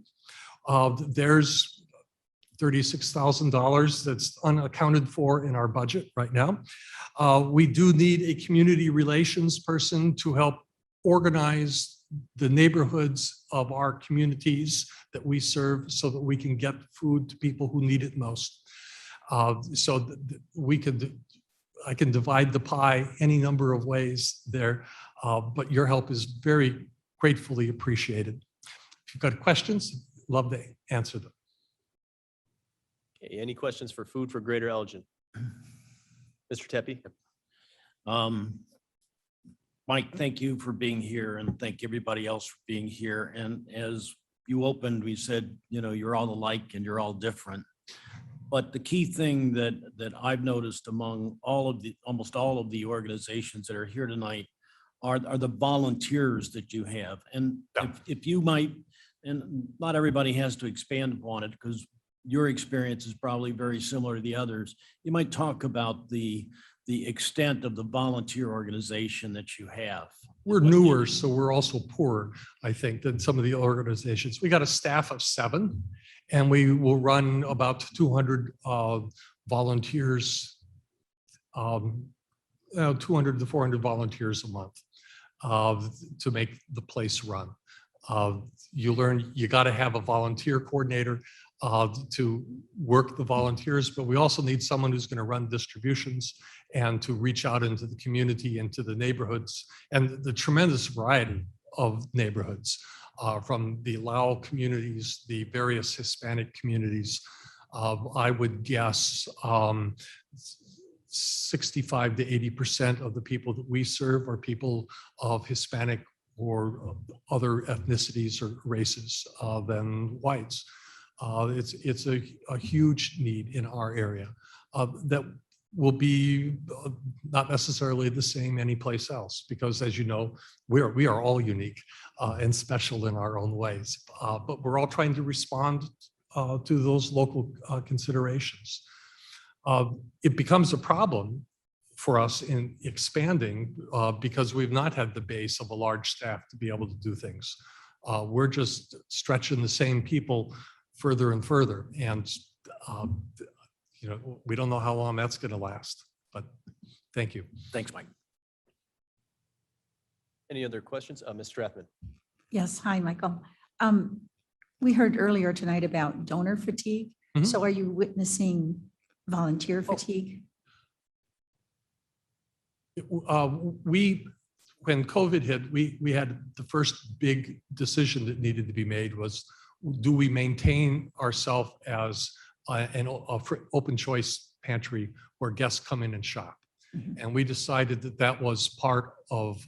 There's $36,000 that's unaccounted for in our budget right now. We do need a community relations person to help organize the neighborhoods of our communities that we serve so that we can get food to people who need it most. So that I can divide the pie any number of ways there, but your help is very gratefully appreciated. If you've got questions, love to answer them. Okay, any questions for Food for Greater Elgin? Mr. Tepe? Mike, thank you for being here and thank everybody else for being here. And as you opened, we said, you know, you're all alike and you're all different. But the key thing that I've noticed among almost all of the organizations that are here tonight are the volunteers that you have. And if you might, and not everybody has to expand upon it because your experience is probably very similar to the others. You might talk about the extent of the volunteer organization that you have. We're newer, so we're also poorer, I think, than some of the 200 volunteers, 200 to 400 volunteers a month to make the place run. You learn you got to have a volunteer coordinator. to work the volunteers, but we also need someone who's going to run distributions and to reach out into the community, into the neighborhoods, and the tremendous variety of neighborhoods, from the Lao communities, the various Hispanic communities. I would guess 65 to 80% of the people that we serve are people of Hispanic or other ethnicities or races than whites. It's a huge need in our area that will be not necessarily the same anyplace else, because as you know, we are all unique and special in our own ways, but we're all trying to respond to those local considerations. It becomes a problem for us in expanding because we've not had the base of a large staff to be able to do things. We're just stretching the same people further and further, and we don't know how long that's going to last, but thank you. Thanks, Mike. Any other questions? Ms. Strathman? Yes, hi, Michael. We heard earlier tonight about donor fatigue. So are you witnessing volunteer fatigue? When COVID hit, we had the first big decision that needed to be made was, do we maintain ourselves as an open choice pantry where guests come in and shop? And we decided that that was part of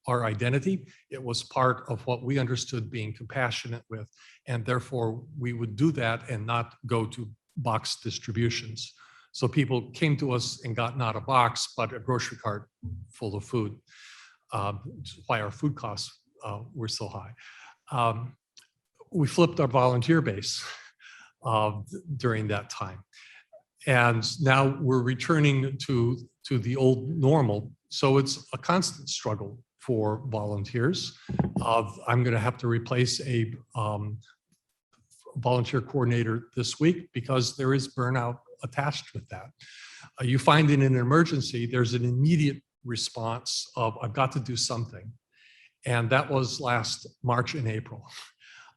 our identity. It was part of what we understood being compassionate with, and therefore we would do that and not go to box distributions. So people came to us and got not a box, but a grocery cart full of food, which is why our food costs were so high. We flipped our volunteer base during that time. And now we're returning to the old normal. So it's a constant struggle for volunteers. I'm going to have to replace a volunteer coordinator this week because there is burnout attached with that. You find in an emergency, there's an immediate response of, I've got to do something. And that was last March and April.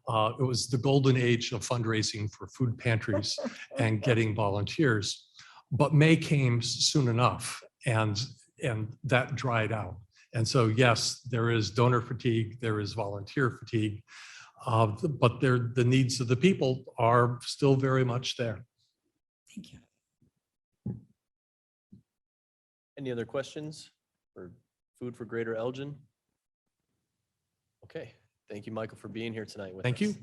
It was the golden age of fundraising for food pantries and getting volunteers. But May came soon enough, and that dried out. And so, yes, there is donor fatigue, there is volunteer fatigue, but the needs of the people are still very much there. Thank you. Any other questions for Food for Greater Elgin? Okay, thank you, Michael, for being here tonight with us. Thank you.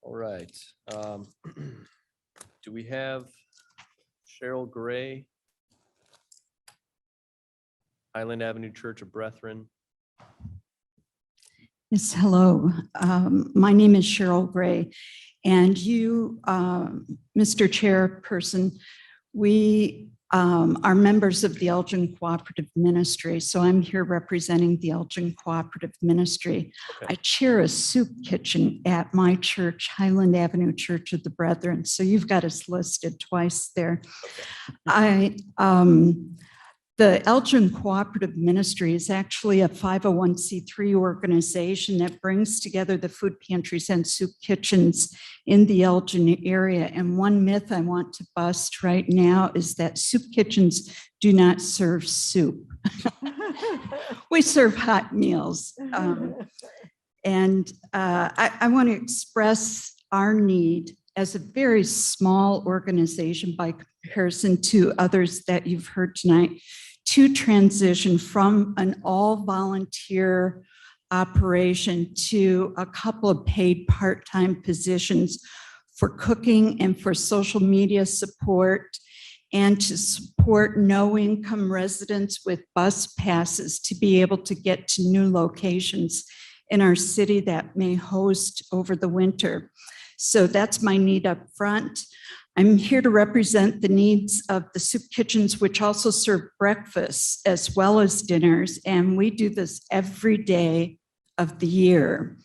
All right. Do we have Cheryl Gray, Highland Avenue Church of Brethren? Yes, hello. My name is Cheryl Gray, and you, Mr. Chairperson, we are members of the Elgin Cooperative Ministry, so I'm here representing the Elgin Cooperative Ministry. Okay. I chair a soup kitchen at my church, Highland Avenue Church of the Brethren, so you've got us listed twice there. Okay. The Elgin Cooperative Ministry is actually a 501c3 organization that brings together the food pantries and soup kitchens in the Elgin area. And one myth I want to bust right now is that soup kitchens do not serve soup. We serve hot meals. I want to express our need as a very small organization by comparison to others that you've heard tonight, to transition from an all-volunteer operation to a couple of paid part-time positions for cooking and for social media support, and to support no-income residents with bus passes to be able to get to new locations in our city that may host over the winter. So that's my need up front. I'm here to represent the needs of the soup kitchens, which also serve breakfasts as well as dinners. And we do this every day of the year.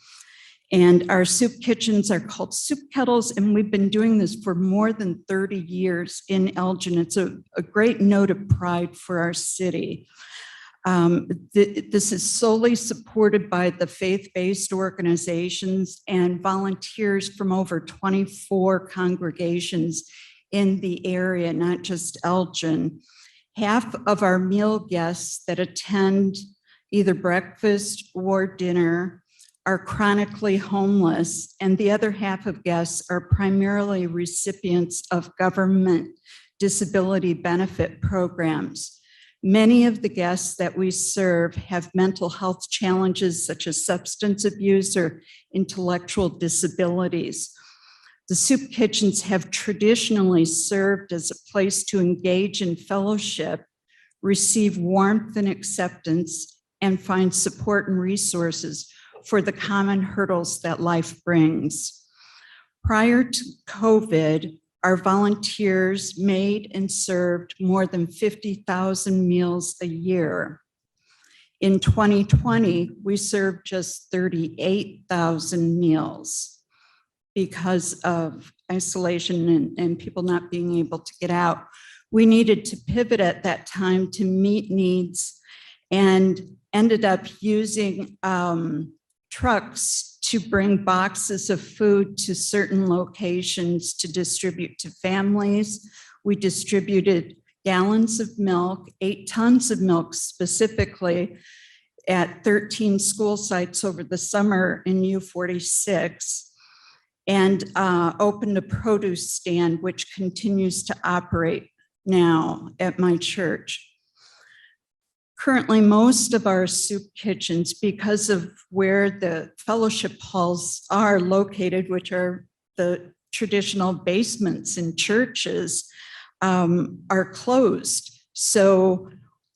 And our soup kitchens are called soup kettles, and we've been doing this for more than 30 years in Elgin. It's a great note of pride for our city. This is solely supported by the faith-based organizations and volunteers from over 24 congregations in the area, not just Elgin. Half of our meal guests that attend either breakfast or dinner are chronically homeless, and the other half of guests are primarily recipients of government disability benefit programs. Many of the guests that we serve have mental health challenges such as substance abuse or intellectual disabilities. The soup kitchens have traditionally served as a place to engage in fellowship, receive warmth and acceptance, and find support and resources for the common hurdles that life brings. Prior to COVID, our volunteers made and served more than 50,000 meals a year. In 2020, we served just 38,000 meals because of isolation and people not being able to get out. We needed to pivot at that time to meet needs and ended up using trucks to bring boxes of food to certain locations to distribute to families. We distributed gallons of milk, 8 tons of milk specifically, at 13 school sites over the summer in U46, and opened a produce stand, which continues to operate now at my church. Currently, most of our soup kitchens, because of where the fellowship halls are located, which are the traditional basements in churches, are closed. So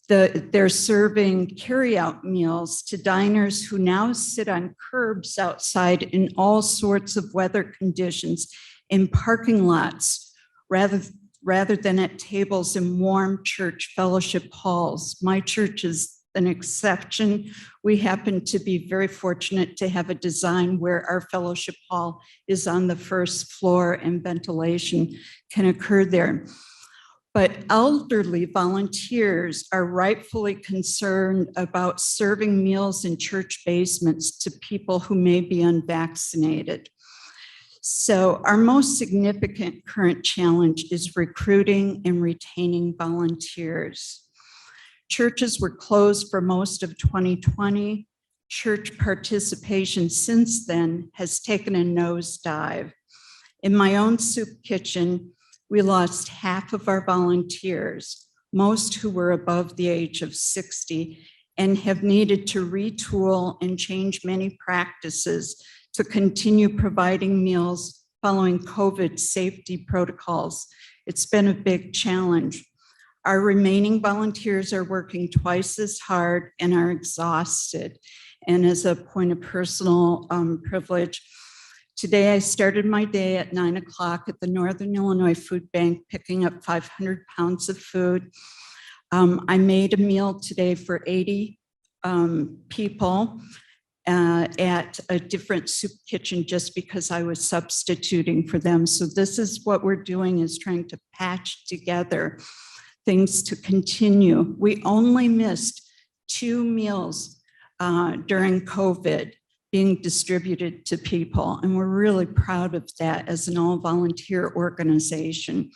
they're serving carryout meals to diners who now sit on curbs outside in all sorts of weather conditions in parking lots rather than at tables in warm church fellowship halls. My church is an exception. We happen to be very fortunate to have a design where our fellowship hall is on the first floor and ventilation can occur there. But elderly volunteers are rightfully concerned about serving meals in church basements to people who may be unvaccinated. So our most significant current challenge is recruiting and retaining volunteers. Churches were closed for most of 2020. Church participation since then has taken a nosedive. In my own soup kitchen, we lost half of our volunteers, most who were above the age of 60, and have needed to retool and change many practices to continue providing meals following COVID safety protocols. It's been a big challenge. Our remaining volunteers are working twice as hard and are exhausted. And as a point of personal privilege, today I started my day at 9 o'clock at the Northern Illinois Food Bank, picking up 500 pounds of food. I made a meal today for 80 people at a different soup kitchen just because I was substituting for them. So this is what we're doing, is trying to patch together things to continue. We only missed 2 meals during COVID being distributed to people. And we're really proud of that as an all-volunteer organization,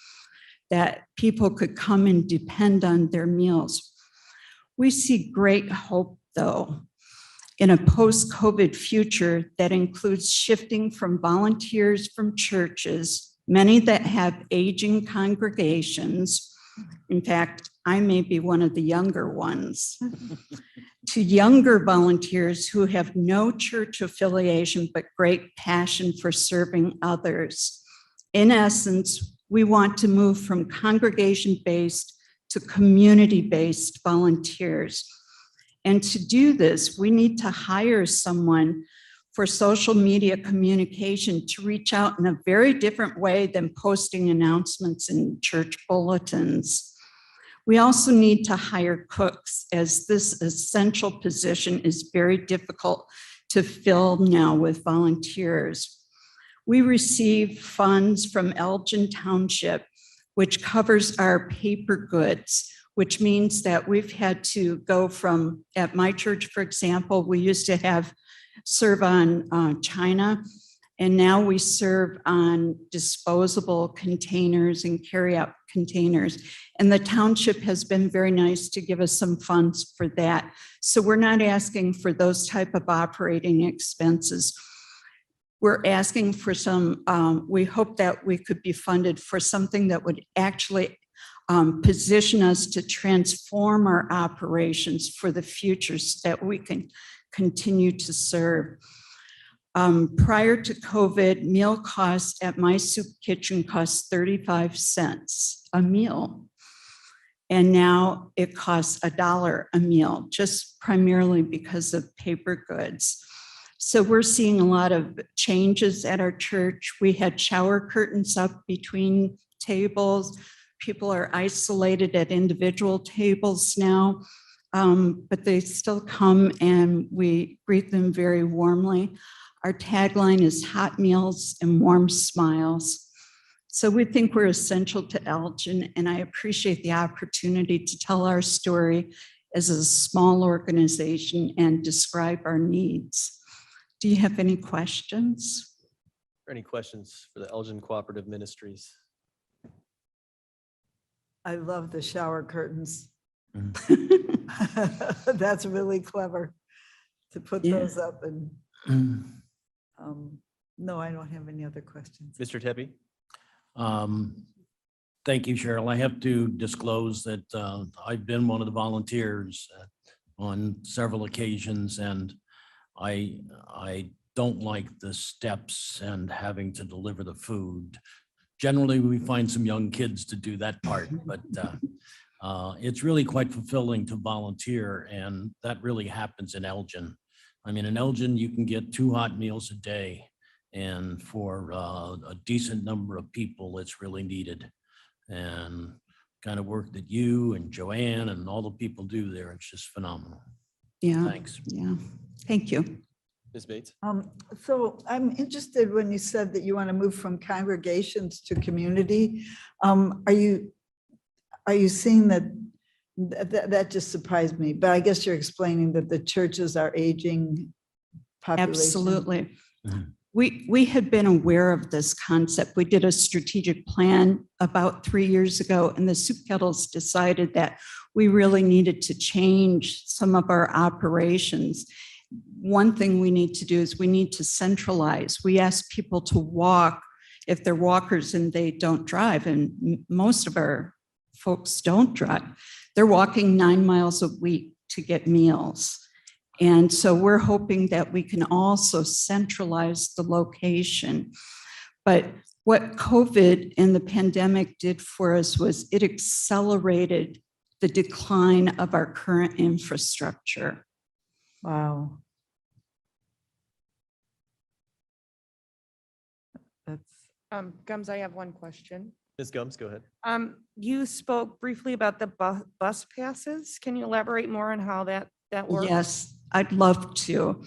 that people could come and depend on their meals. We see great hope, though, in a post-COVID future that includes shifting from volunteers from churches, many that have aging congregations. In fact, I may be one of the younger ones, to younger volunteers who have no church affiliation but great passion for serving others. In essence, we want to move from congregation-based to community-based volunteers. And to do this, we need to hire someone for social media communication to reach out in a very different way than posting announcements in church bulletins. We also need to hire cooks, as this essential position is very difficult to fill now with volunteers. We receive funds from Elgin Township, which covers our paper goods. which means that we've had to go from, at my church, for example, we used to serve on china, and now we serve on disposable containers and carry-out containers. And the township has been very nice to give us some funds for that. So we're not asking for those type of operating expenses. We're asking for some, we hope that we could be funded for something that would actually position us to transform our operations for the future so that we can continue to serve. Prior to COVID, meal costs at my soup kitchen cost 35 cents a meal. And now it costs $1 a meal, just primarily because of paper goods. So we're seeing a lot of changes at our church. We had shower curtains up between tables. People are isolated at individual tables now, but they still come and we greet them very warmly. Our tagline is hot meals and warm smiles. So we think we're essential to Elgin, and I appreciate the opportunity to tell our story as a small organization and describe our needs. Do you have any questions? Any questions for the Elgin Cooperative Ministries? I love the shower curtains. That's really clever to put those up and no, I don't have any other questions. Mr. Tepe? Thank you, Cheryl. I have to disclose that I've been one of the volunteers on several occasions, and I don't like the steps and having to deliver the food. Generally, we find some young kids to do that part, but it's really quite fulfilling to volunteer, and that really happens in Elgin. I mean, in Elgin, you can get 2 hot meals a day, and for a decent number of people, it's really needed. And kind of work that you and Joanne and all the people do there, it's just phenomenal. Yeah. Thanks. Yeah. Thank you. Ms. Bates? So I'm interested when you said that you want to move from congregations to community. Are you seeing that just surprised me, but I guess you're explaining that the churches are aging population. Absolutely. We had been aware of this concept. We did a strategic plan about 3 years ago, and the soup kettles decided that we really needed to change some of our operations. One thing we need to do is we need to centralize. We ask people to walk if they're walkers and they don't drive, and most of our folks don't drive. They're walking 9 miles a week to get meals. And so we're hoping that we can also centralize the location. But what COVID and the pandemic did for us was it accelerated the decline of our current infrastructure. Wow. That's Gums, I have one question. Ms. Gums, go ahead. You spoke briefly about the bus passes. Can you elaborate more on how that works? Yes, I'd love to.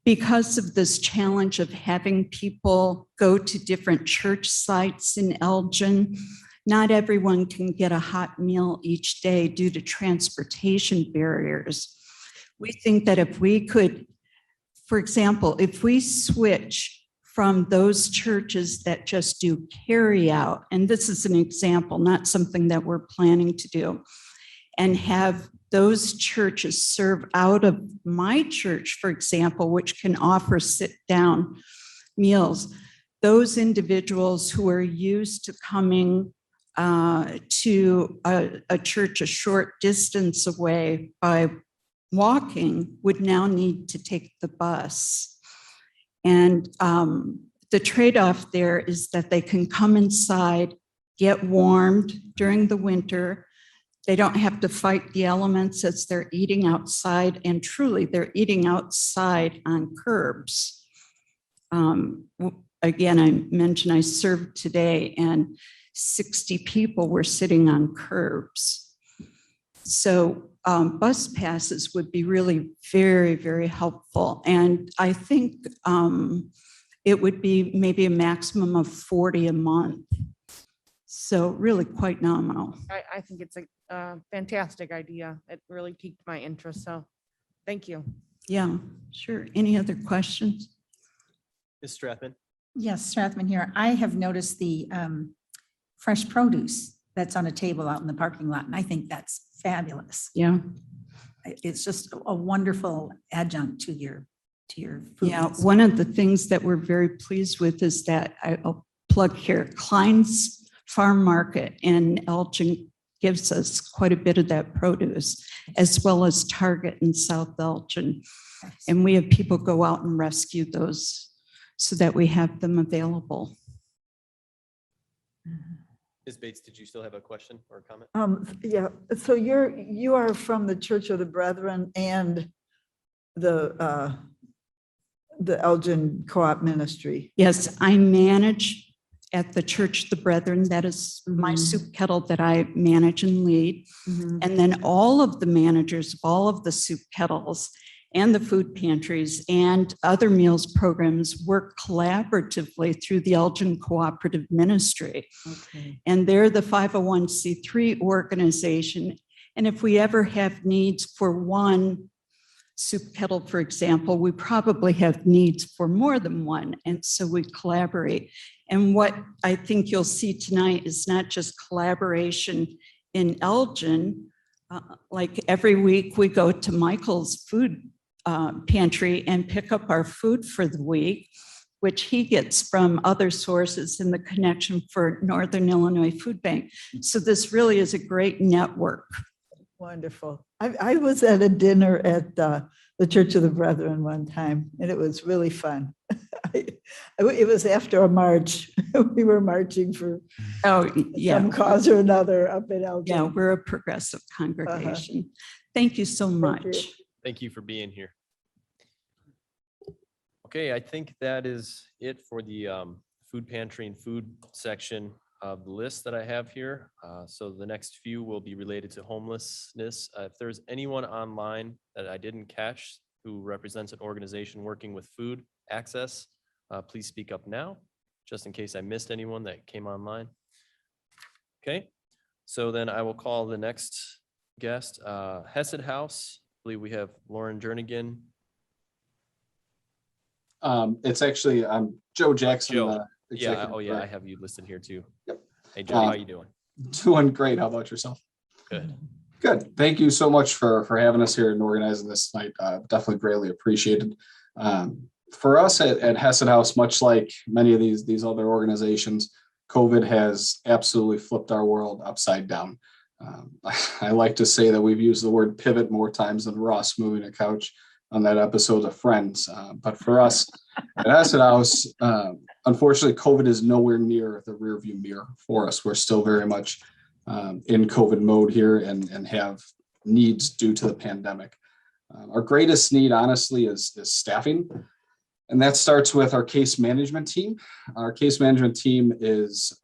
Because of this challenge of having people go to different church sites in Elgin, not everyone can get a hot meal each day due to transportation barriers. We think that if we could, for example, if we switch from those churches that just do carry out, and this is an example, not something that we're planning to do, and have those churches serve out of my church, for example, which can offer sit-down meals. Those individuals who are used to coming to a church a short distance away by walking would now need to take the bus. And the trade-off there is that they can come inside, get warmed during the winter. They don't have to fight the elements as they're eating outside, and truly they're eating outside on curbs. Again, I mentioned I served today and 60 people were sitting on curbs. So bus passes would be really very, very helpful. And I think it would be maybe a maximum of 40 a month. So really quite nominal. I think it's a fantastic idea. It really piqued my interest. So thank you. Yeah, sure. Any other questions? Ms. Strathman? Yes, Strathman here. I have noticed the fresh produce that's on a table out in the parking lot, and I think that's fabulous. Yeah. It's just a wonderful adjunct to your food. Yeah, one of the things that we're very pleased with is that I'll plug here, Klein's Farm Market in Elgin gives us quite a bit of that produce, as well as Target in South Elgin. And we have people go out and rescue those so that we have them available. Ms. Bates, did you still have a question or a comment? Yeah, so you are from the Church of the Brethren and the Elgin Co-op Ministry. Yes, I manage at the Church of the Brethren. That is my soup kettle that I manage and lead. And then all of the managers of all of the soup kettles and the food pantries and other meals programs work collaboratively through the Elgin Cooperative Ministry. Okay. And they're the 501c3 organization. And if we ever have needs for one soup kettle, for example, we probably have needs for more than one. And so we collaborate. And what I think you'll see tonight is not just collaboration in Elgin. Like every week we go to Michael's food pantry and pick up our food for the week, which he gets from other sources in the connection for Northern Illinois Food Bank. So this really is a great network. Wonderful. I was at a dinner at the Church of the Brethren one time, and it was really fun. It was after a march. We were marching for some cause or another up in Elgin. Yeah, we're a progressive congregation. Thank you so much. Thank you for being here. Okay, I think that is it for the food pantry and food section of the list that I have here. So the next few will be related to homelessness. If there's anyone online that I didn't catch who represents an organization working with food access, please speak up now, just in case I missed anyone that came online. Okay, so then I will call the next guest, Hesed House. I believe we have Lauren Jernigan. It's actually Joe Jackson. Joe. Yeah. Oh, yeah. I have you listed here too. Yep. Hey, Joe, how you doing? Doing great. How about yourself? Good. Good. Thank you so much for having us here and organizing this tonight. Definitely greatly appreciated. For us at Hesed House, much like many of these other organizations, COVID has absolutely flipped our world upside down. I like to say that we've used the word pivot more times than Ross moving a couch on that episode of Friends. But for us at Hesed House, unfortunately, COVID is nowhere near the rearview mirror for us. We're still very much in COVID mode here and have needs due to the pandemic. Our greatest need, honestly, is staffing. And that starts with our case management team. Our case management team is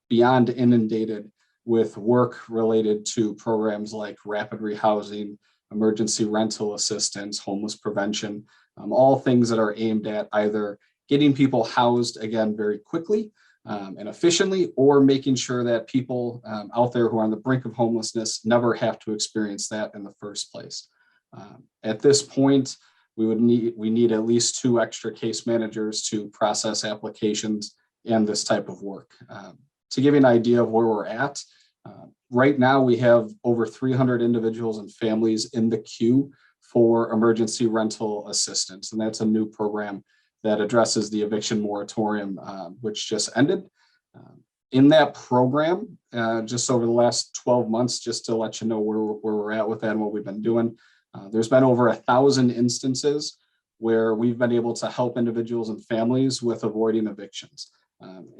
beyond inundated with work related to programs like rapid rehousing, emergency rental assistance, homeless prevention, all things that are aimed at either getting people housed again very quickly and efficiently, or making sure that people out there who are on the brink of homelessness never have to experience that in the first place. At this point, we need at least 2 extra case managers to process applications and this type of work. To give you an idea of where we're at, right now we have over 300 individuals and families in the queue for emergency rental assistance. And that's a new program that addresses the eviction moratorium, which just ended. In that program, just over the last 12 months, just to let you know where we're at with that and what we've been doing, there's been over 1,000 instances where we've been able to help individuals and families with avoiding evictions.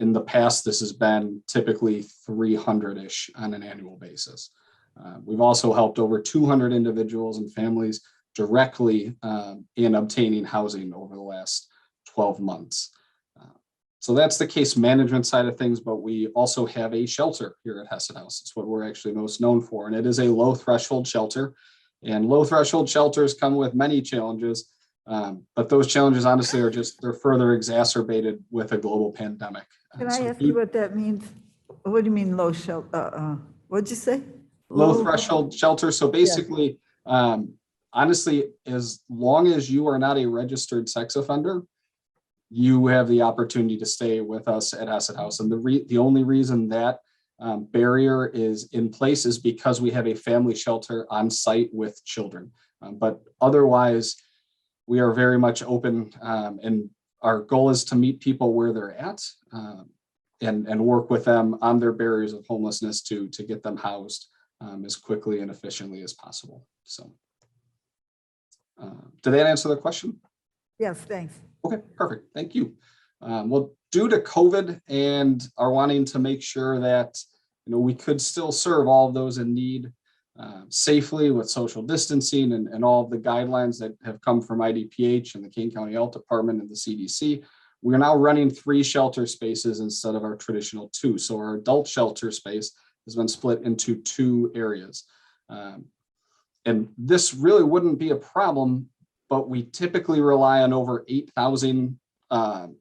In the past, this has been typically 300-ish on an annual basis. We've also helped over 200 individuals and families directly in obtaining housing over the last 12 months. So that's the case management side of things, but we also have a shelter here at Hesed House. It's what we're actually most known for, and it is a low threshold shelter. And low threshold shelters come with many challenges, but those challenges honestly are they're further exacerbated with a global pandemic. Can I ask you what that means? What do you mean low shelter? What'd you say? Low threshold shelter. So basically, honestly, as long as you are not a registered sex offender, you have the opportunity to stay with us at Hesed House. And the only reason that barrier is in place is because we have a family shelter on site with children. But otherwise, we are very much open, and our goal is to meet people where they're at, and work with them on their barriers of homelessness to get them housed as quickly and efficiently as possible. So did that answer the question? Yes, thanks. Okay, perfect. Thank you. Well, due to COVID and are wanting to make sure that we could still serve all of those in need safely with social distancing and all of the guidelines that have come from IDPH and the Kane County Health Department and the CDC, we're now running 3 shelter spaces instead of our traditional 2. So our adult shelter space has been split into 2 areas. And this really wouldn't be a problem, but we typically rely on over 8,000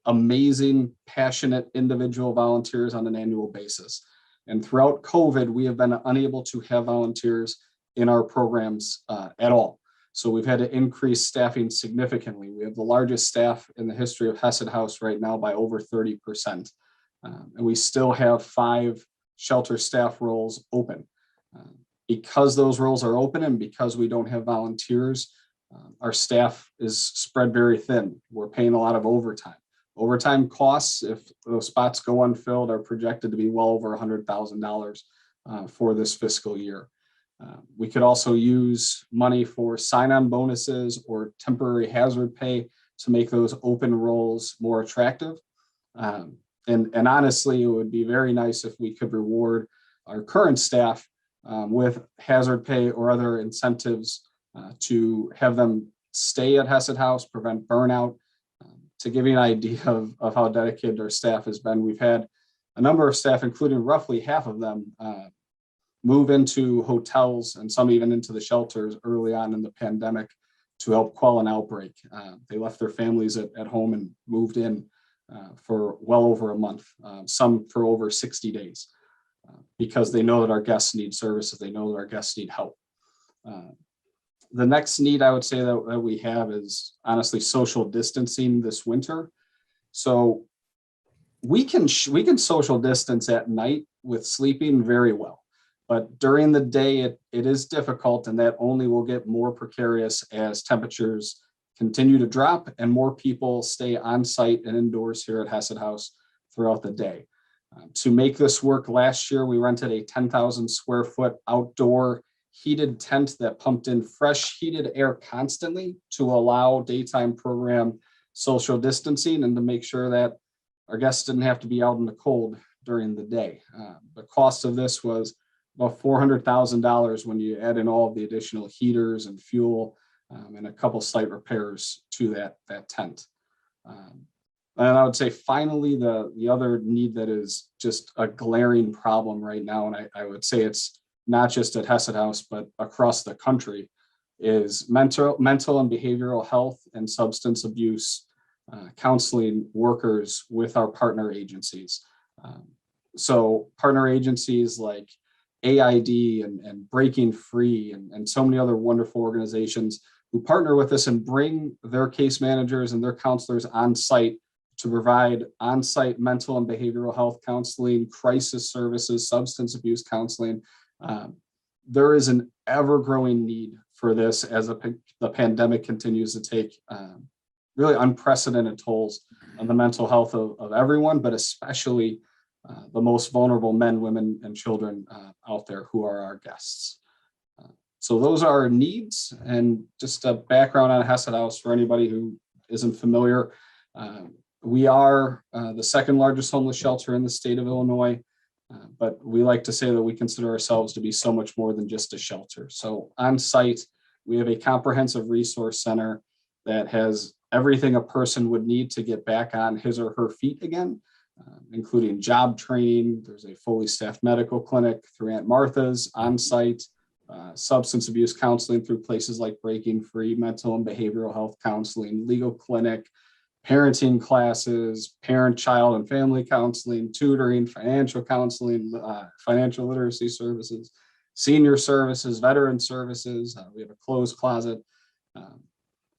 amazing, passionate individual volunteers on an annual basis. And throughout COVID, we have been unable to have volunteers in our programs at all. So we've had to increase staffing significantly. We have the largest staff in the history of Hesed House right now by over 30%. And we still have 5 shelter staff roles open. Because those roles are open and because we don't have volunteers, our staff is spread very thin. We're paying a lot of overtime. Overtime costs, if those spots go unfilled, are projected to be well over $100,000 for this fiscal year. We could also use money for sign-on bonuses or temporary hazard pay to make those open roles more attractive. And honestly, it would be very nice if we could reward our current staff with hazard pay or other incentives to have them stay at Hesed House, prevent burnout. To give you an idea of how dedicated our staff has been, we've had a number of staff, including roughly half of them, move into hotels and some even into the shelters early on in the pandemic to help quell an outbreak. They left their families at home and moved in for well over a month, some for over 60 days, because they know that our guests need services. They know that our guests need help. The next need I would say that we have is honestly social distancing this winter. So we can social distance at night with sleeping very well, but during the day it is difficult, and that only will get more precarious as temperatures continue to drop and more people stay on site and indoors here at Hesed House throughout the day. To make this work, last year we rented a 10,000 square foot outdoor heated tent that pumped in fresh heated air constantly to allow daytime program social distancing and to make sure that our guests didn't have to be out in the cold during the day. The cost of this was about $400,000 when you add in all of the additional heaters and fuel and a couple site repairs to that tent. And I would say finally, the other need that is just a glaring problem right now, and I would say it's not just at Hesed House, but across the country, is mental and behavioral health and substance abuse counseling workers with our partner agencies. So partner agencies like AID and Breaking Free and so many other wonderful organizations who partner with us and bring their case managers and their counselors on site to provide on-site mental and behavioral health counseling, crisis services, substance abuse counseling. There is an ever-growing need for this as the pandemic continues to take really unprecedented tolls on the mental health of everyone, but especially the most vulnerable men, women, and children out there who are our guests. So those are our needs, and just a background on Hesed House for anybody who isn't familiar. We are the second largest homeless shelter in the state of Illinois. But we like to say that we consider ourselves to be so much more than just a shelter. So on site, we have a comprehensive resource center that has everything a person would need to get back on his or her feet again, including job training. There's a fully staffed medical clinic through Aunt Martha's on site, substance abuse counseling through places like Breaking Free, mental and behavioral health counseling, legal clinic, parenting classes, parent, child, and family counseling, tutoring, financial counseling, financial literacy services, senior services, veteran services. We have a clothes closet,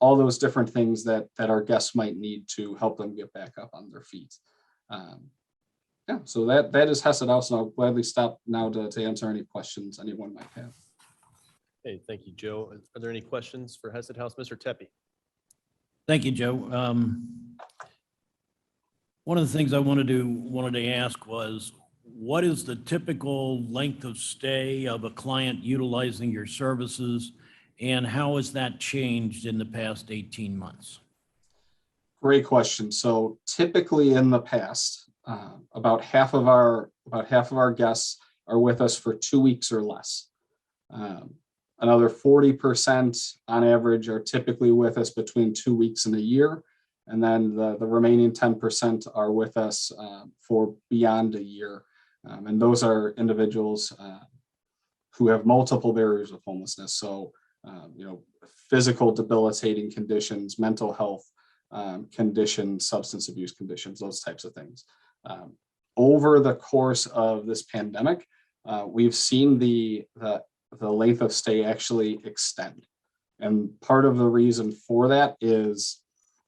all those different things that our guests might need to help them get back up on their feet. Yeah, so that is Hesed House, and I'll gladly stop now to answer any questions anyone might have. Hey, thank you, Joe. Are there any questions for Hesed House? Mr. Tepe? Thank you, Joe. One of the things I wanted to ask was, what is the typical length of stay of a client utilizing your services, and how has that changed in the past 18 months? Great question. So typically in the past, about half of our guests are with us for 2 weeks or less. Another 40% on average are typically with us between 2 weeks and a year. And then the remaining 10% are with us for beyond a year. And those are individuals who have multiple barriers of homelessness. So, physical debilitating conditions, mental health conditions, substance abuse conditions, those types of things. Over the course of this pandemic, we've seen the length of stay actually extend. And part of the reason for that is,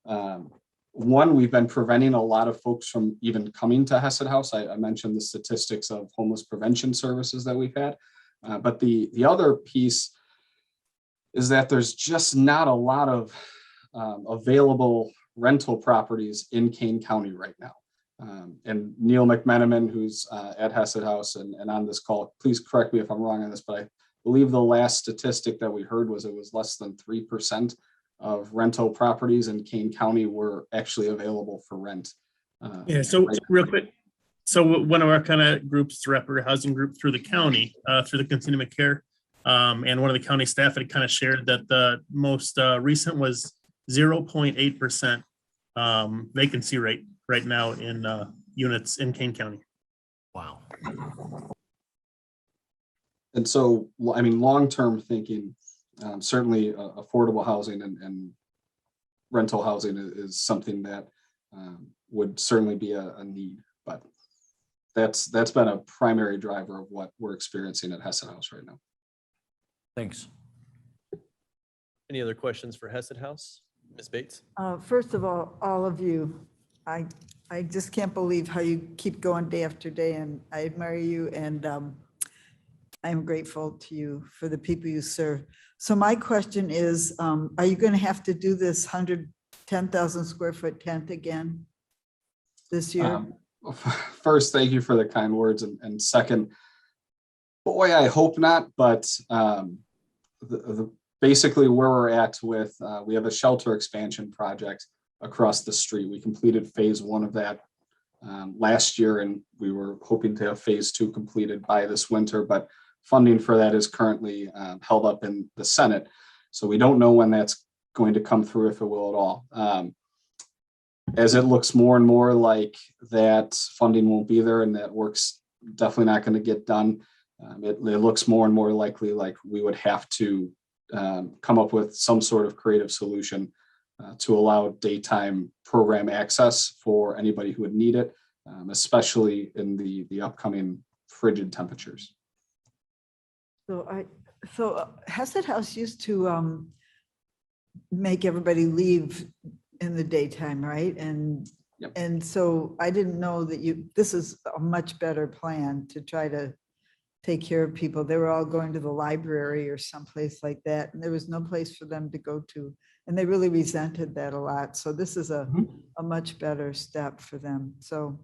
one, we've been preventing a lot of folks from even coming to Hesed House. I mentioned the statistics of homeless prevention services that we've had. But the other piece is that there's just not a lot of available rental properties in Kane County right now. And Neil McMenamin, who's at Hesed House and on this call, please correct me if I'm wrong on this, but I believe the last statistic that we heard was it was less than 3% of rental properties in Kane County were actually available for rent. Yeah, so real quick. So one of our kind of groups, the Rapid Housing Group through the county, through the Continuum of Care, and one of the county staff had kind of shared that the most recent was 0.8% vacancy rate right now in units in Kane County. Wow. And so, I mean, long-term thinking, certainly affordable housing and rental housing is something that would certainly be a need, but that's been a primary driver of what we're experiencing at Hesed House right now. Thanks. Any other questions for Hesed House? Ms. Bates? First of all of you, I just can't believe how you keep going day after day, and I admire you, and I'm grateful to you for the people you serve. So my question is, are you going to have to do this 110,000 square foot tent again this year? First, thank you for the kind words, and second, boy, I hope not, but basically where we're at with, we have a shelter expansion project across the street. We completed phase 1 of that last year, and we were hoping to have phase 2 completed by this winter, but funding for that is currently held up in the Senate. So we don't know when that's going to come through, if it will at all. As it looks more and more like that funding won't be there and that work's definitely not going to get done, it looks more and more likely like we would have to come up with some sort of creative solution to allow daytime program access for anybody who would need it, especially in the upcoming frigid temperatures. So Hesed House used to make everybody leave in the daytime, right? And Yep. And so I didn't know that this is a much better plan to try to take care of people. They were all going to the library or someplace like that, and there was no place for them to go to. And they really resented that a lot. So this is a much better step for them. So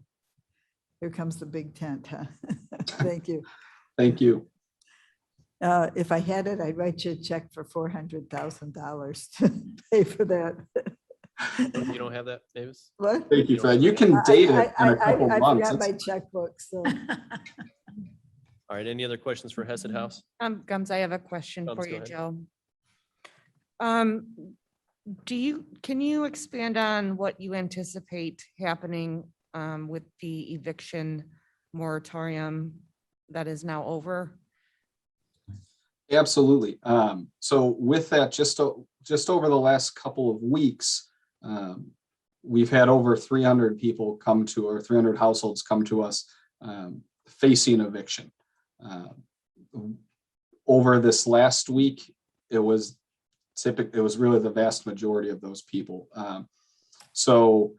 here comes the big tent, huh? Thank you. Thank you. If I had it, I'd write you a check for $400,000 to pay for that. You don't have that, Davis? What? Thank you for that. You can date it in a couple I months. forgot my checkbook, so. All right, any other questions for Hesed House? Gums, I have a question Gums, for go you, ahead. Joe. Can you expand on what you anticipate happening with the eviction moratorium that is now over? Absolutely. So with that, just over the last couple of weeks, we've had over 300 people come to, or 300 households come to us facing eviction. Over this last week, it was really the vast majority of those people. So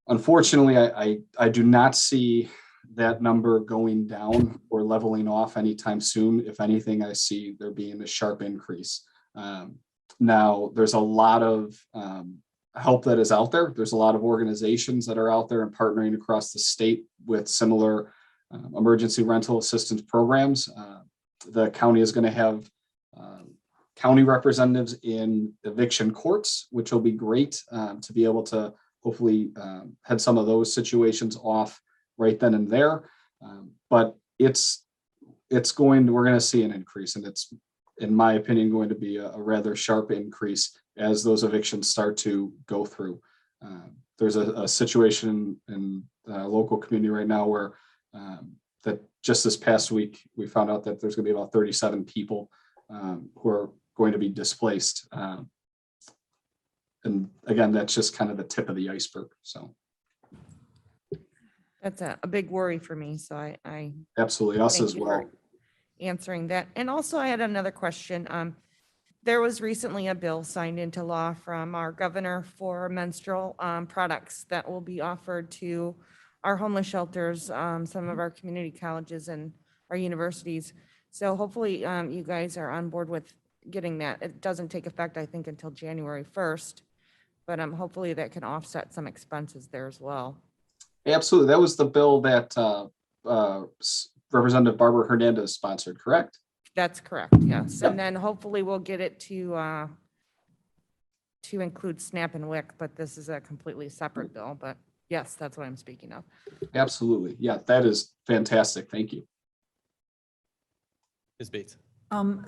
unfortunately, I do not see that number going down or leveling off anytime soon. If anything, I see there being a sharp increase. Now, there's a lot of help that is out there. There's a lot of organizations that are out there and partnering across the state with similar emergency rental assistance programs. The county is going to have county representatives in eviction courts, which will be great to be able to hopefully head some of those situations off right then and there. But we're going to see an increase, and it's, in my opinion, going to be a rather sharp increase as those evictions start to go through. There's a situation in the local community right now where that just this past week, we found out that there's going to be about 37 people who are going to be displaced. And again, that's just kind of the tip of the iceberg. So That's a big worry for me. So I absolutely, us thank as you well. for answering that. And also I had another question. There was recently a bill signed into law from our governor for menstrual products that will be offered to our homeless shelters, some of our community colleges and our universities. So hopefully you guys are on board with getting that. It doesn't take effect, I think, until January 1st, but hopefully that can offset some expenses there as well. Absolutely. That was the bill that Representative Barbara Hernandez sponsored, correct? That's correct, yes. And then hopefully we'll get it to include SNAP and WIC, but this is a completely separate bill. But yes, that's what I'm speaking of. Absolutely. Yeah, that is fantastic. Thank you. Ms. Bates.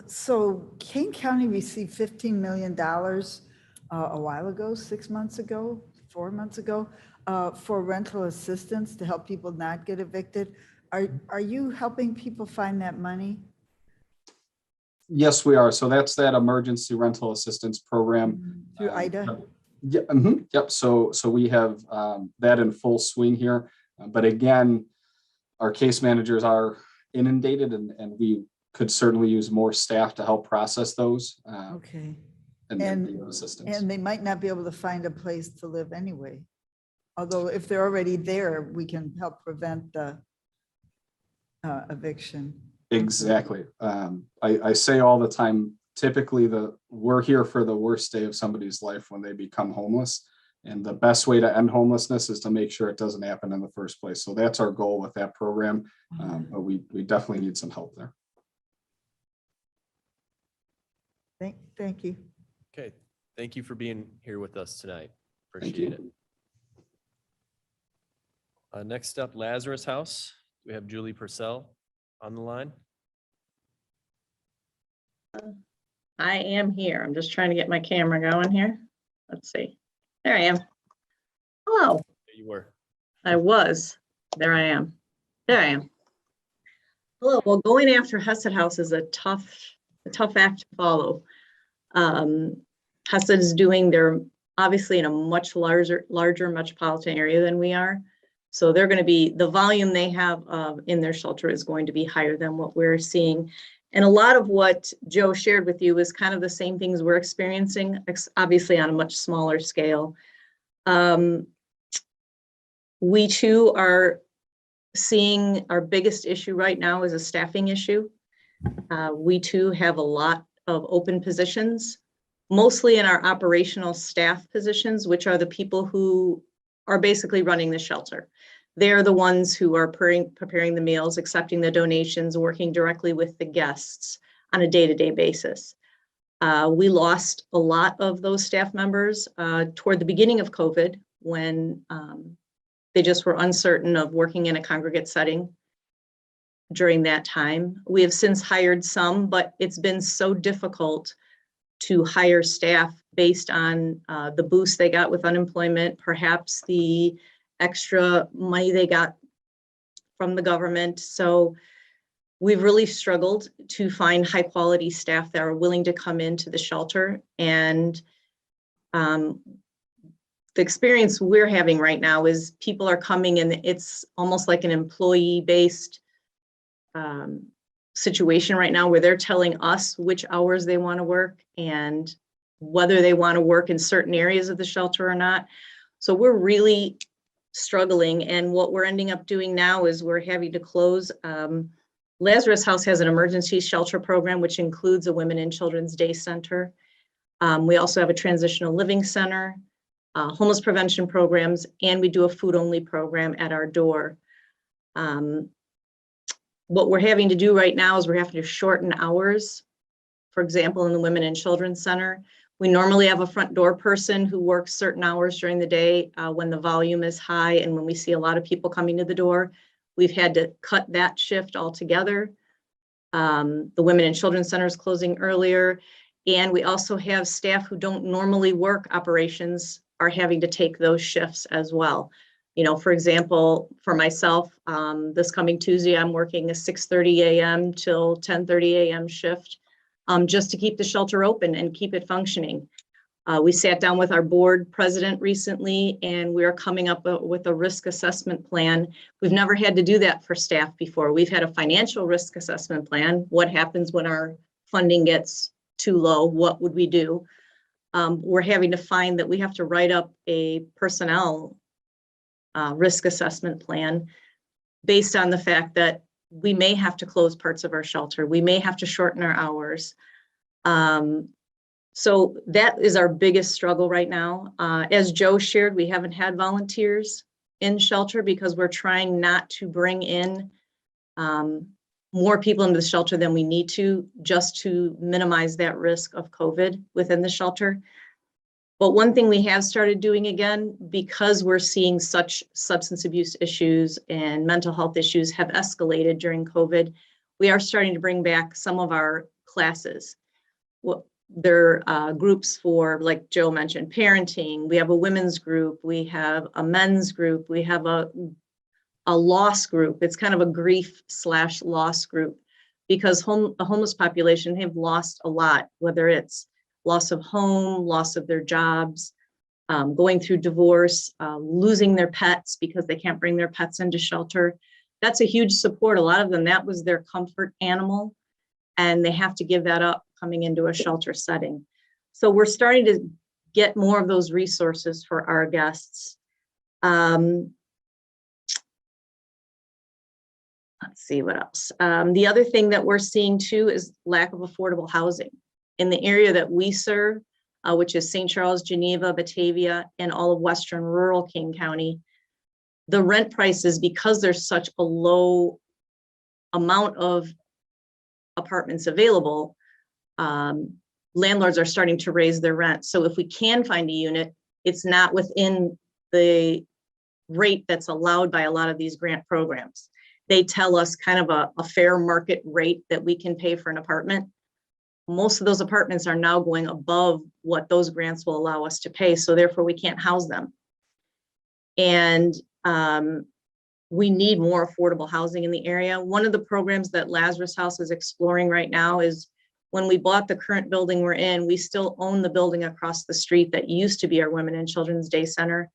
So Kane County received $15 million a while ago, 6 months ago, 4 months ago, for rental assistance to help people not get evicted. Are you helping people find that money? Yes, we are. So that's that emergency rental assistance program. Through IDA? Yeah, yep. So we have that in full swing here. But again, our case managers are inundated, and we could certainly use more staff to help process those. Okay. And assistance. And they might not be able to find a place to live anyway. Although if they're already there, we can help prevent the eviction. Exactly. I say all the time, typically we're here for the worst day of somebody's life when they become homeless. And the best way to end homelessness is to make sure it doesn't happen in the first place. So that's our goal with that program. But we definitely need some help there. Thank you. Okay, thank you for being here with us tonight. Appreciate it. Next up, Lazarus House. We have Julie Purcell on the line. I am here. I'm just trying to get my camera going here. Let's see. There I am. Hello. There you were. I was. There I am. There I am. Hello. Well, going after Hesed House is a tough act to follow. Hesed is doing their obviously in a much larger metropolitan area than we are. So they're going to be, the volume they have in their shelter is going to be higher than what we're seeing. And a lot of what Joe shared with you is kind of the same things we're experiencing, obviously on a much smaller scale. We too are seeing our biggest issue right now is a staffing issue. We too have a lot of open positions, mostly in our operational staff positions, which are the people who are basically running the shelter. They're the ones who are preparing the meals, accepting the donations, working directly with the guests on a day-to-day basis. We lost a lot of those staff members toward the beginning of COVID when they just were uncertain of working in a congregate setting during that time. We have since hired some, but it's been so difficult to hire staff based on the boost they got with unemployment, perhaps the extra money they got from the government. So we've really struggled to find high quality staff that are willing to come into the shelter. And the the experience we're having right now is people are coming and it's almost like an employee-based situation right now where they're telling us which hours they want to work and whether they want to work in certain areas of the shelter or not. So we're really struggling, and what we're ending up doing now is we're having to close. Lazarus House has an emergency shelter program, which includes a Women and Children's Day Center. We also have a transitional living center, homeless prevention programs, and we do a food-only program at our door. What we're having to do right now is we're having to shorten hours. For example, in the Women and Children's Center, we normally have a front door person who works certain hours during the day when the volume is high and when we see a lot of people coming to the door. We've had to cut that shift altogether. The Women and Children's Center is closing earlier. And we also have staff who don't normally work operations are having to take those shifts as well. You know, for example, for myself, this coming Tuesday, I'm working a 6:30 a.m. till 10:30 a.m. shift just to keep the shelter open and keep it functioning. We sat down with our board president recently, and we are coming up with a risk assessment plan. We've never had to do that for staff before. We've had a financial risk assessment plan. What happens when our funding gets too low? What would we do? We're having to find that we have to write up a personnel risk assessment plan based on the fact that we may have to close parts of our shelter. We may have to shorten our hours. So that is our biggest struggle right now. As Joe shared, we haven't had volunteers in shelter because we're trying not to bring in more people into the shelter than we need to, just to minimize that risk of COVID within the shelter. But one thing we have started doing again, because we're seeing such substance abuse issues and mental health issues have escalated during COVID, we are starting to bring back some of our classes. There are groups for, like Joe mentioned, parenting. We have a women's group. We have a men's group. We have a loss group. It's kind of a grief/loss group because the homeless population have lost a lot, whether it's loss of home, loss of their jobs, going through divorce, losing their pets because they can't bring their pets into shelter. That's a huge support. A lot of them, that was their comfort animal, and they have to give that up coming into a shelter setting. So we're starting to get more of those resources for our guests. Let's see what else. The other thing that we're seeing too is lack of affordable housing. In the area that we serve, which is St. Charles, Geneva, Batavia, and all of Western rural King County, the rent prices, because there's such a low amount of apartments available, landlords are starting to raise their rent. So if we can find a unit, it's not within the rate that's allowed by a lot of these grant programs. They tell us kind of a fair market rate that we can pay for an apartment. Most of those apartments are now going above what those grants will allow us to pay. So therefore we can't house them. And we need more affordable housing in the area. One of the programs that Lazarus House is exploring right now is when we bought the current building we're in, we still own the building across the street that used to be our Women and Children's Day Center.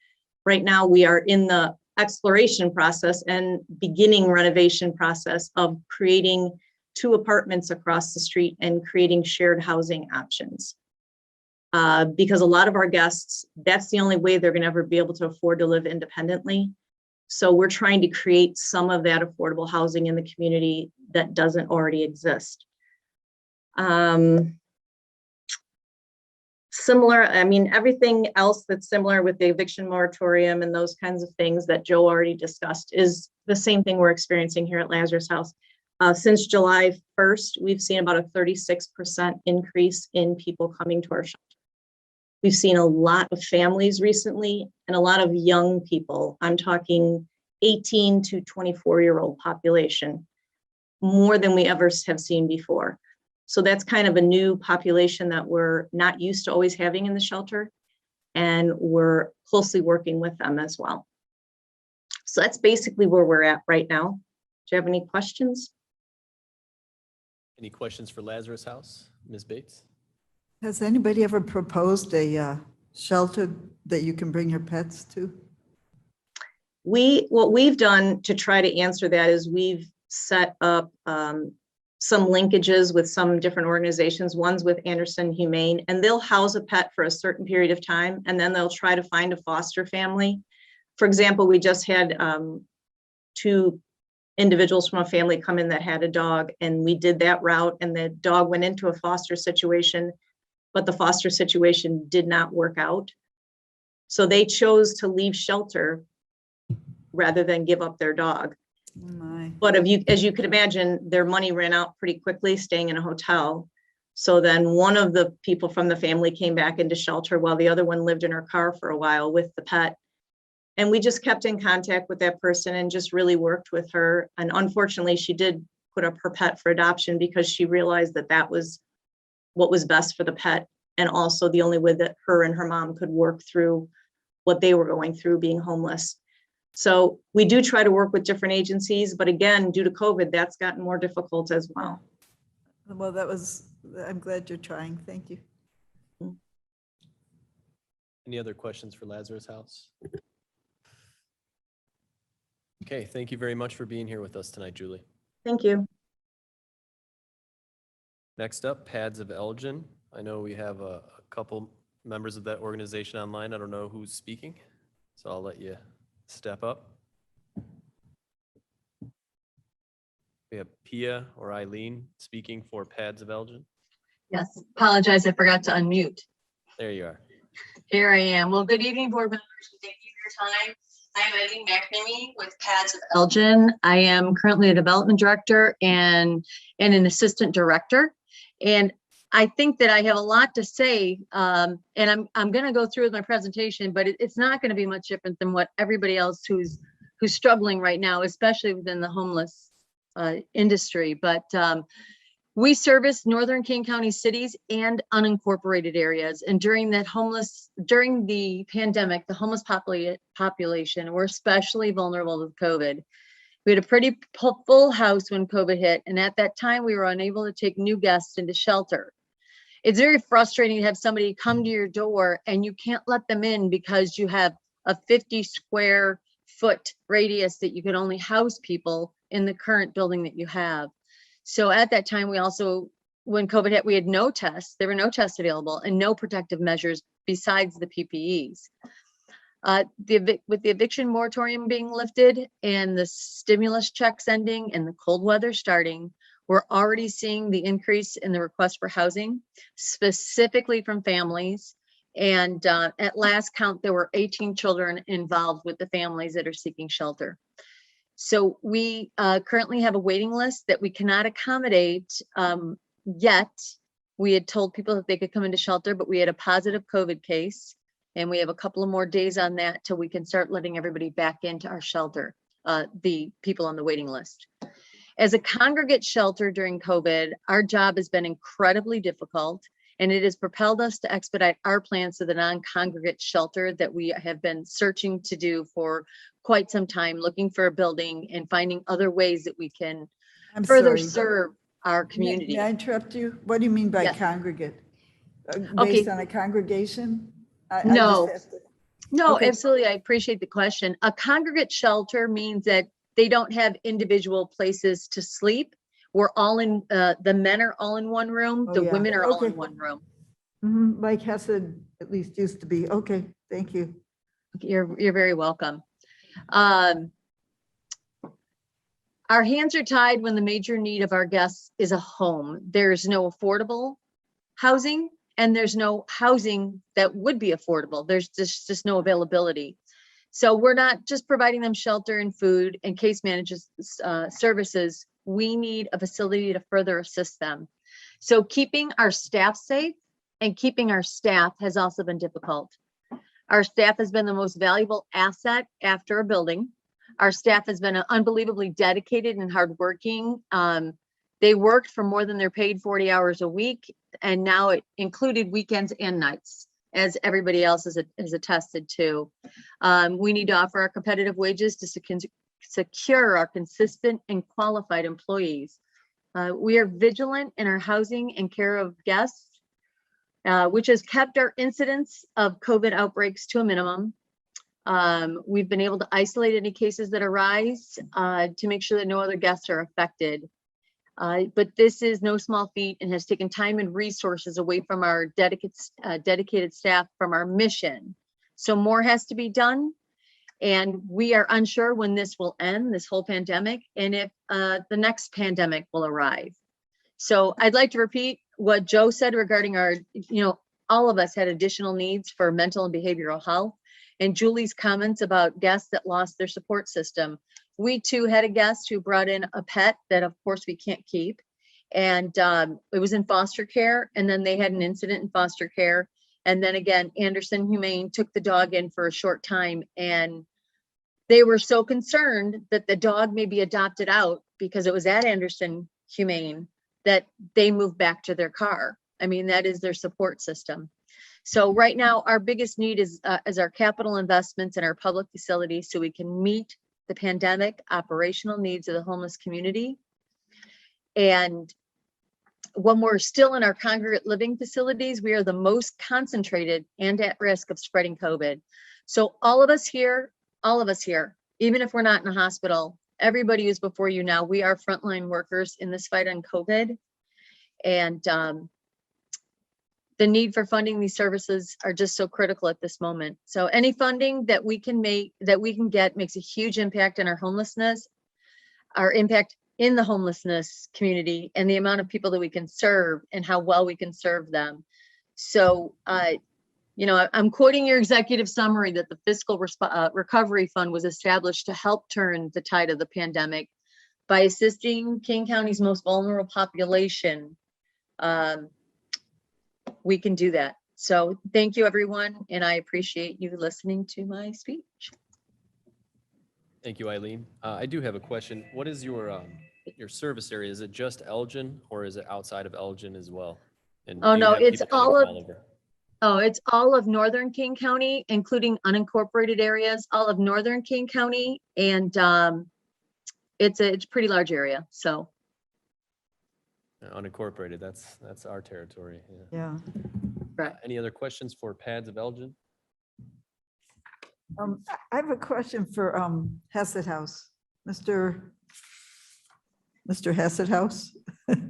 Right now we are in the exploration process and beginning renovation process of creating 2 apartments across the street and creating shared housing options. Because a lot of our guests, that's the only way they're gonna ever be able to afford to live independently. So we're trying to create some of that affordable housing in the community that doesn't already exist. Similar, I mean, everything else that's similar with the eviction moratorium and those kinds of things that Joe already discussed is the same thing we're experiencing here at Lazarus House. Since July 1st, we've seen about a 36% increase in people coming to our shelter. We've seen a lot of families recently and a lot of young people. I'm talking 18 to 24-year-old population, more than we ever have seen before. So that's kind of a new population that we're not used to always having in the shelter, and we're closely working with them as well. So that's basically where we're at right now. Do you have any questions? Any questions for Lazarus House, Ms. Bates? Has anybody ever proposed a shelter that you can bring your pets to? What we've done to try to answer that is we've set up some linkages with some different organizations. One's with Anderson Humane, and they'll house a pet for a certain period of time, and then they'll try to find a foster family. For example, we just had 2 individuals from a family come in that had a dog, and we did that route, and the dog went into a foster situation, but the foster situation did not work out. So they chose to leave shelter rather than give up their dog. But as you could imagine, their money ran out pretty quickly staying in a hotel. So then one of the people from the family came back into shelter while the other one lived in her car for a while with the pet. And we just kept in contact with that person and just really worked with her. And unfortunately, she did put up her pet for adoption because she realized that that was what was best for the pet. And also the only way that her and her mom could work through what they were going through being homeless. So we do try to work with different agencies, but again, due to COVID, that's gotten more difficult as well. Well, I'm glad you're trying. Thank you. Any other questions for Lazarus House? Okay, thank you very much for being here with us tonight, Julie. Thank you. Next up, Pads of Elgin. I know we have a couple members of that organization online. I don't know who's speaking, so I'll let you step up. We have Pia or Eileen speaking for Pads of Elgin. Yes, apologize, I forgot to unmute. There you are. Here I am. Well, good evening, board members. Thank you for your time. I'm Eileen McNamee with Pads of Elgin. I am currently a development director and an assistant director. And I think that I have a lot to say, and I'm going to go through with my presentation, but it's not going to be much different than what everybody else who's struggling right now, especially within the homeless industry. But we service Northern King County cities and unincorporated areas. And during the pandemic, the homeless population were especially vulnerable to COVID. We had a pretty full house when COVID hit. And at that time, we were unable to take new guests into shelter. It's very frustrating to have somebody come to your door and you can't let them in because you have a 50 square foot radius that you can only house people in the current building that you have. So at that time, we also, when COVID hit, we had no tests. There were no tests available and no protective measures besides the PPEs. With the eviction moratorium being lifted and the stimulus checks ending and the cold weather starting, we're already seeing the increase in the request for housing, specifically from families. And at last count, there were 18 children involved with the families that are seeking shelter. So we currently have a waiting list that we cannot accommodate yet. We had told people that they could come into shelter, but we had a positive COVID case. And we have a couple of more days on that till we can start letting everybody back into our shelter, the people on the waiting list. As a congregate shelter during COVID, our job has been incredibly difficult, and it has propelled us to expedite our plans to the non-congregate shelter that we have been searching to do for quite some time, looking for a building and finding other ways that we can further serve our community. May I interrupt you? What do you mean by congregate? Based on a congregation? No, absolutely. I appreciate the question. A congregate shelter means that they don't have individual places to sleep. We're all in, the men are all in one room. The women are all in one room. Like Hesed at least used to be. Okay, thank you. You're very welcome. Our hands are tied when the major need of our guests is a home. There's no affordable housing and there's no housing that would be affordable. There's just no availability. So we're not just providing them shelter and food and case management services. We need a facility to further assist them. So keeping our staff safe and keeping our staff has also been difficult. Our staff has been the most valuable asset after a building. Our staff has been unbelievably dedicated and hardworking. They worked for more than they're paid 40 hours a week, and now it included weekends and nights, as everybody else is attested to. We need to offer our competitive wages to secure our consistent and qualified employees. We are vigilant in our housing and care of guests. which has kept our incidence of COVID outbreaks to a minimum. We've been able to isolate any cases that arise to make sure that no other guests are affected. But this is no small feat and has taken time and resources away from our dedicated staff from our mission. So more has to be done. And we are unsure when this will end, this whole pandemic, and if the next pandemic will arrive. So I'd like to repeat what Joe said regarding our, all of us had additional needs for mental and behavioral health. And Julie's comments about guests that lost their support system. We too had a guest who brought in a pet that of course we can't keep. And it was in foster care. And then they had an incident in foster care. And then again, Anderson Humane took the dog in for a short time, and they were so concerned that the dog may be adopted out because it was at Anderson Humane that they moved back to their car. I mean, that is their support system. So right now, our biggest need is our capital investments in our public facilities so we can meet the pandemic operational needs of the homeless community. And when we're still in our congregate living facilities, we are the most concentrated and at risk of spreading COVID. So all of us here, even if we're not in a hospital, everybody who's before you now, we are frontline workers in this fight on COVID. And the need for funding these services are just so critical at this moment. So any funding that we can get makes a huge impact on our homelessness, our impact in the homelessness community, and the amount of people that we can serve and how well we can serve them. So, I'm quoting your executive summary that the Fiscal Recovery Fund was established to help turn the tide of the pandemic by assisting King County's most vulnerable population. We can do that. So thank you, everyone. And I appreciate you listening to my speech. Thank you, Eileen. I do have a question. What is your service area? Is it just Elgin, or is it outside of Elgin as well? And Oh, do you no, have it's people coming all from of, over? it's all of Northern King County, including unincorporated areas, all of Northern King County. And it's a pretty large area. So. Unincorporated, that's our territory. Yeah. Right. Any other questions for Pads of Elgin? I have a question for Hassett House, Mr. Hassett House.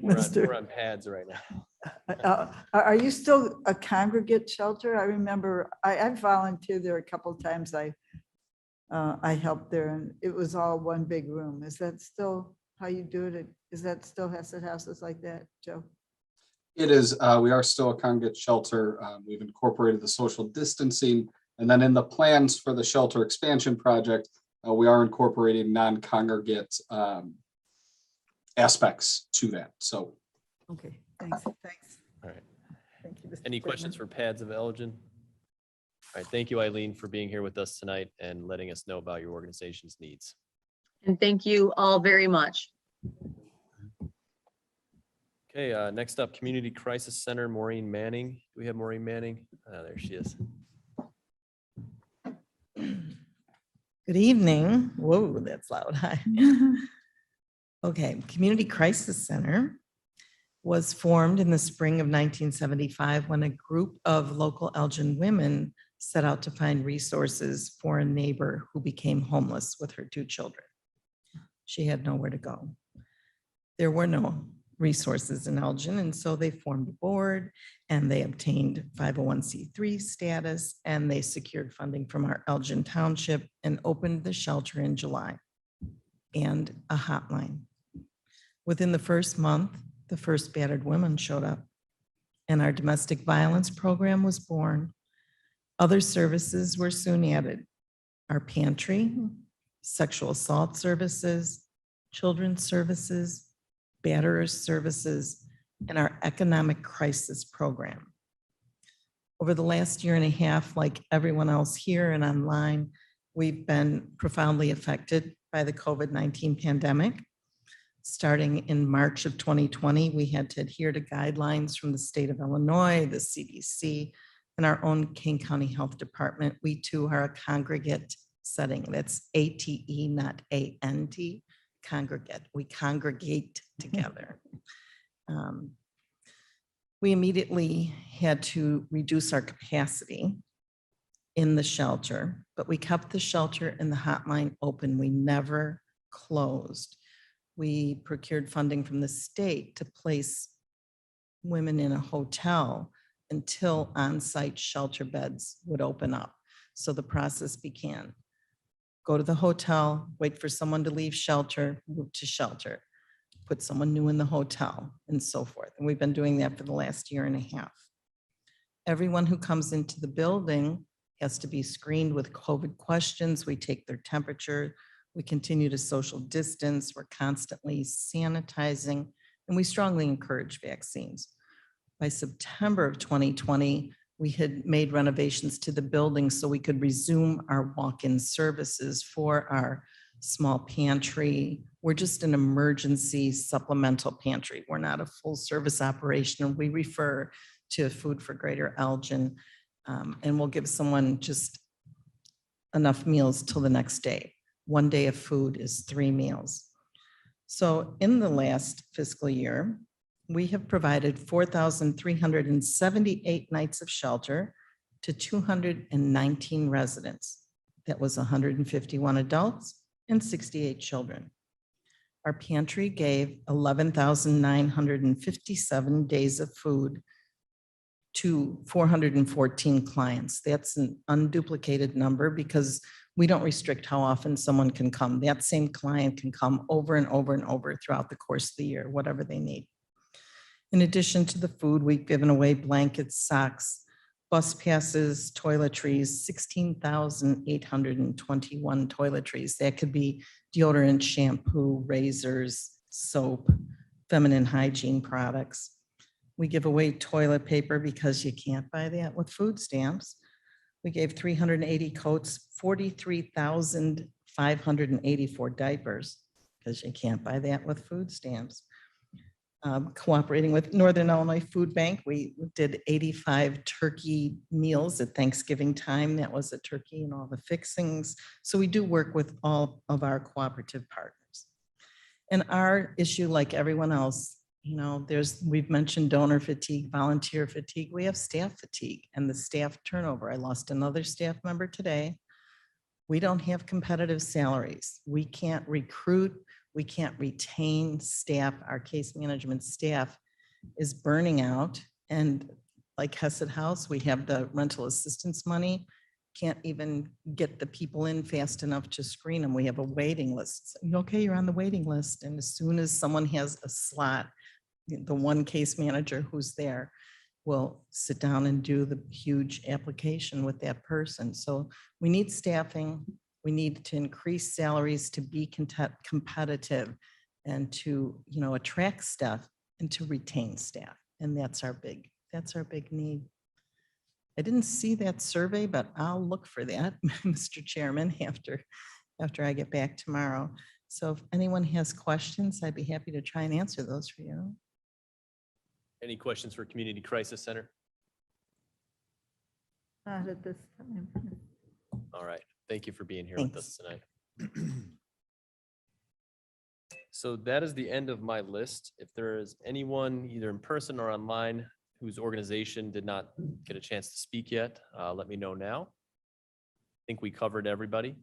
We're on Pads right now. Are you still a congregate shelter? I remember I volunteered there a couple of times. I helped there, and it was all one big room. Is that still how you do it? Is that still Hassett Houses like that, Joe? It is. We are still a congregate shelter. We've incorporated the social distancing, and then in the plans for the shelter expansion project, we are incorporating non-congregate aspects to that. So. Okay, thanks. All right. Thank you, Mr. Any Chairman. questions for Pads of Elgin? All right. Thank you, Eileen, for being here with us tonight and letting us know about your organization's needs. And thank you all very much. Okay, next up, Community Crisis Center, Maureen Manning. Do we have Maureen Manning? There she is. Good evening. Whoa, that's loud. Hi. Okay, Community Crisis Center was formed in the spring of 1975 when a group of local Elgin women set out to find resources for a neighbor who became homeless with her 2 children. She had nowhere to go. There were no resources in Elgin, and so they formed a board and they obtained 501c3 status, and they secured funding from our Elgin Township and opened the shelter in July and a hotline. Within the first month, the first battered women showed up, and our domestic violence program was born. Other services were soon added: our pantry, sexual assault services, children's services, batterers services, and our economic crisis program. Over the last year and a half, like everyone else here and online, we've been profoundly affected by the COVID-19 pandemic. Starting in March of 2020, we had to adhere to guidelines from the state of Illinois, the CDC, and our own King County Health Department. We too are a congregate setting. That's ATE, not ANT. Congregate. We congregate together. we immediately had to reduce our capacity in the shelter, but we kept the shelter and the hotline open. We never closed. We procured funding from the state to place women in a hotel until on-site shelter beds would open up. So the process began. Go to the hotel, wait for someone to leave shelter, move to shelter, put someone new in the hotel, and so forth. And we've been doing that for the last year and a half. Everyone who comes into the building has to be screened with COVID questions. We take their temperature. We continue to social distance. We're constantly sanitizing, and we strongly encourage vaccines. By September of 2020, we had made renovations to the building so we could resume our walk-in services for our small pantry. We're just an emergency supplemental pantry. We're not a full service operation. We refer to Food for Greater Elgin, and we'll give someone just enough meals till the next day. 1 day of food is 3 meals. So in the last fiscal year, we have provided 4,378 nights of shelter to 219 residents. That was 151 adults and 68 children. Our pantry gave 11,957 days of food to 414 clients. That's an unduplicated number because we don't restrict how often someone can come. That same client can come over and over and over throughout the course of the year, whatever they need. In addition to the food, we've given away blankets, socks, bus passes, toiletries, 16,821 toiletries. That could be deodorant, shampoo, razors, soap, feminine hygiene products. We give away toilet paper because you can't buy that with food stamps. We gave 380 coats, 43,584 diapers because you can't buy that with food stamps. Cooperating with Northern Illinois Food Bank, we did 85 turkey meals at Thanksgiving time. That was a turkey and all the fixings. So we do work with all of our cooperative partners. And our issue, like everyone else, you know, we've mentioned donor fatigue, volunteer fatigue. We have staff fatigue and the staff turnover. I lost another staff member today. We don't have competitive salaries. We can't recruit. We can't retain staff. Our case management staff is burning out. And like Hesed House, we have the rental assistance money. Can't even get the people in fast enough to screen them. We have a waiting list. Okay, you're on the waiting list. And as soon as someone has a slot, the one case manager who's there will sit down and do the huge application with that person. So we need staffing. We need to increase salaries to be competitive and to, you know, attract staff and to retain staff. And that's our big need. I didn't see that survey, but I'll look for that, Mr. Chairman, after I get back tomorrow. So if anyone has questions, I'd be happy to try and answer those for you. Any questions for Community Crisis Center? Not at this time. All right. Thank you for being here with us tonight. So that is the end of my list. If there is anyone either in person or online whose organization did not get a chance to speak yet, let me know now. I think we covered everybody.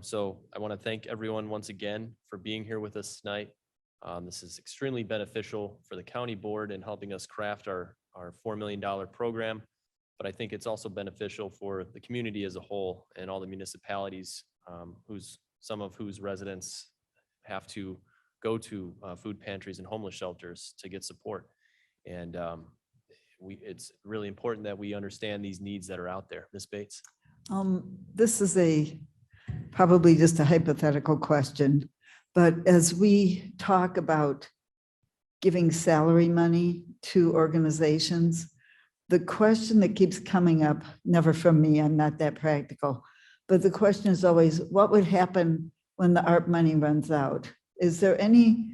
So I want to thank everyone once again for being here with us tonight. This is extremely beneficial for the county board in helping us craft our $4 million program. But I think it's also beneficial for the community as a whole and all the municipalities some of whose residents have to go to food pantries and homeless shelters to get support. And it's really important that we understand these needs that are out there. Ms. Bates? This is probably just a hypothetical question, but as we talk about giving salary money to organizations, the question that keeps coming up, never from me, I'm not that practical, but the question is always, what would happen when the ARP money runs out? Is there any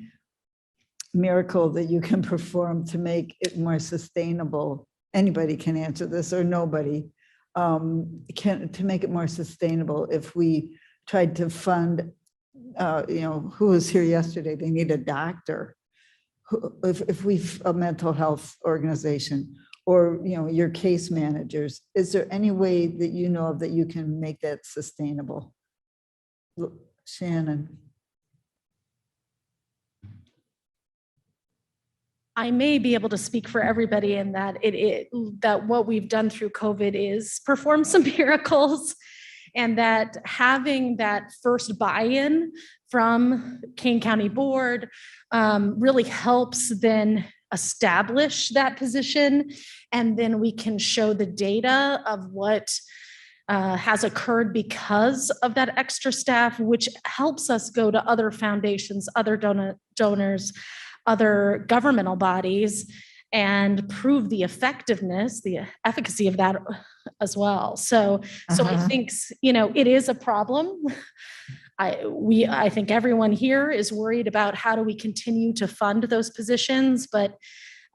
miracle that you can perform to make it more sustainable? Anybody can answer this, or nobody to make it more sustainable if we tried to fund, who was here yesterday? They need a doctor. if we've a mental health organization or, your case managers, is there any way that you know of that you can make that sustainable? Shannon? I may be able to speak for everybody in that that what we've done through COVID is perform some miracles, and that having that first buy-in from Kane County Board really helps then establish that position. And then we can show the data of what has occurred because of that extra staff, which helps us go to other foundations, other donors, other governmental bodies, and prove the effectiveness, the efficacy of that as well. So I think, it is a problem. I think everyone here is worried about how do we continue to fund those positions, but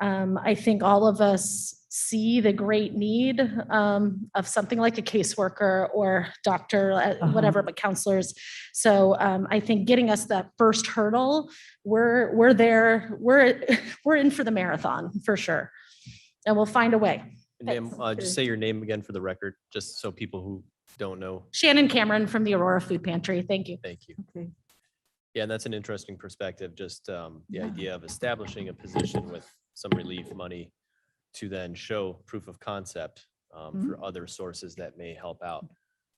I think all of us see the great need of something like a caseworker or doctor, whatever, but counselors. So I think getting us that first hurdle, we're there, we're in for the marathon for sure, and we'll find a way. And ma'am, just say your name again for the record, just so people who don't know. Shannon Cameron from the Aurora Food Pantry. Thank you. Thank you. Okay. Yeah, and that's an interesting perspective, just the idea of establishing a position with some relief money to then show proof of concept for other sources that may help out.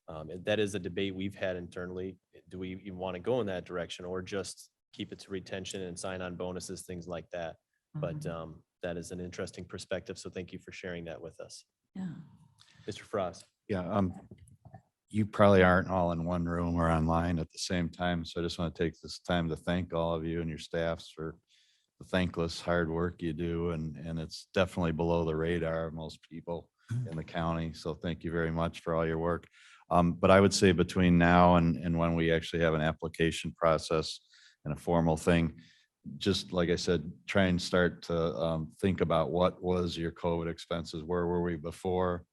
And that is a debate we've had internally. Do we even want to go in that direction, or just keep it to retention and sign-on bonuses, things like that? But that is an interesting perspective. So thank you for sharing that with us. Yeah. Mr. Frost. Yeah, you probably aren't all in one room or online at the same time. So I just want to take this time to thank all of you and your staffs for the thankless hard work you do. And it's definitely below the radar of most people in the county. So thank you very much for all your work. But I would say between now and when we actually have an application process and a formal thing, just like I said, try and start to think about what was your COVID expenses, where were we before,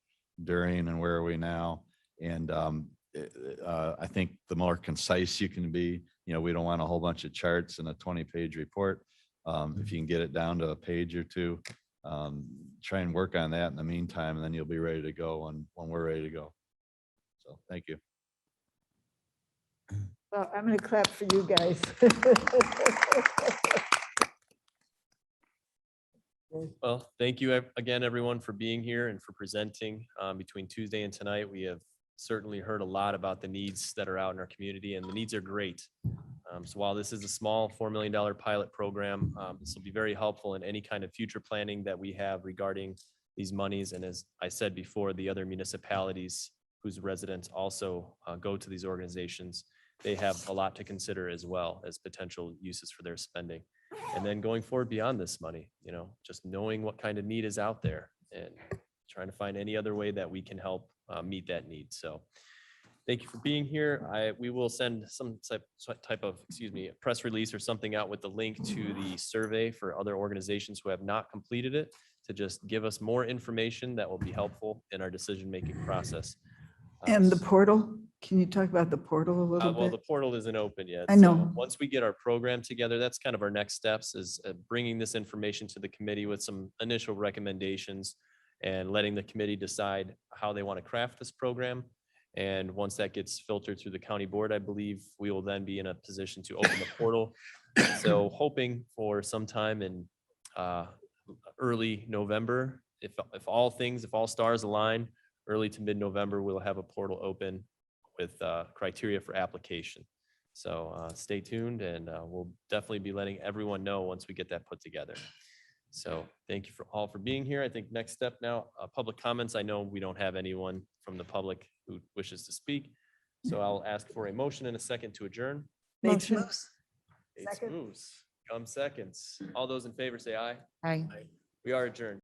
during, and where are we now? And I think the more concise you can be, we don't want a whole bunch of charts and a 20-page report. If you can get it down to a page or two, try and work on that in the meantime, and then you'll be ready to go when we're ready to go. So thank you. Well, I'm going to clap for you guys. Well, thank you again, everyone, for being here and for presenting. Between Tuesday and tonight, we have certainly heard a lot about the needs that are out in our community, and the needs are great. So while this is a small $4 million pilot program, this will be very helpful in any kind of future planning that we have regarding these monies. And as I said before, the other municipalities whose residents also go to these organizations, they have a lot to consider as well as potential uses for their spending. And then going forward beyond this money, just knowing what kind of need is out there and trying to find any other way that we can help meet that need. So thank you for being here. We will send some type of, press release or something out with the link to the survey for other organizations who have not completed it, to just give us more information that will be helpful in our decision-making process. And the portal, can you talk about the portal a little Well, bit? the portal isn't open yet. I know. So once we get our program together, that's kind of our next steps, is bringing this information to the committee with some initial recommendations and letting the committee decide how they want to craft this program. And once that gets filtered through the county board, I believe we will then be in a position to open the portal. So hoping for sometime in early November, if all stars align, early to mid-November, we'll have a portal open with criteria for application. So stay tuned, and we'll definitely be letting everyone know once we get that put together. So thank you all for being here. I think next step now, public comments. I know we don't have anyone from the public who wishes to speak. So I'll ask for a motion and a second to adjourn. Motion. Bates moves. Come seconds. All those in favor say aye. Aye. We are adjourned.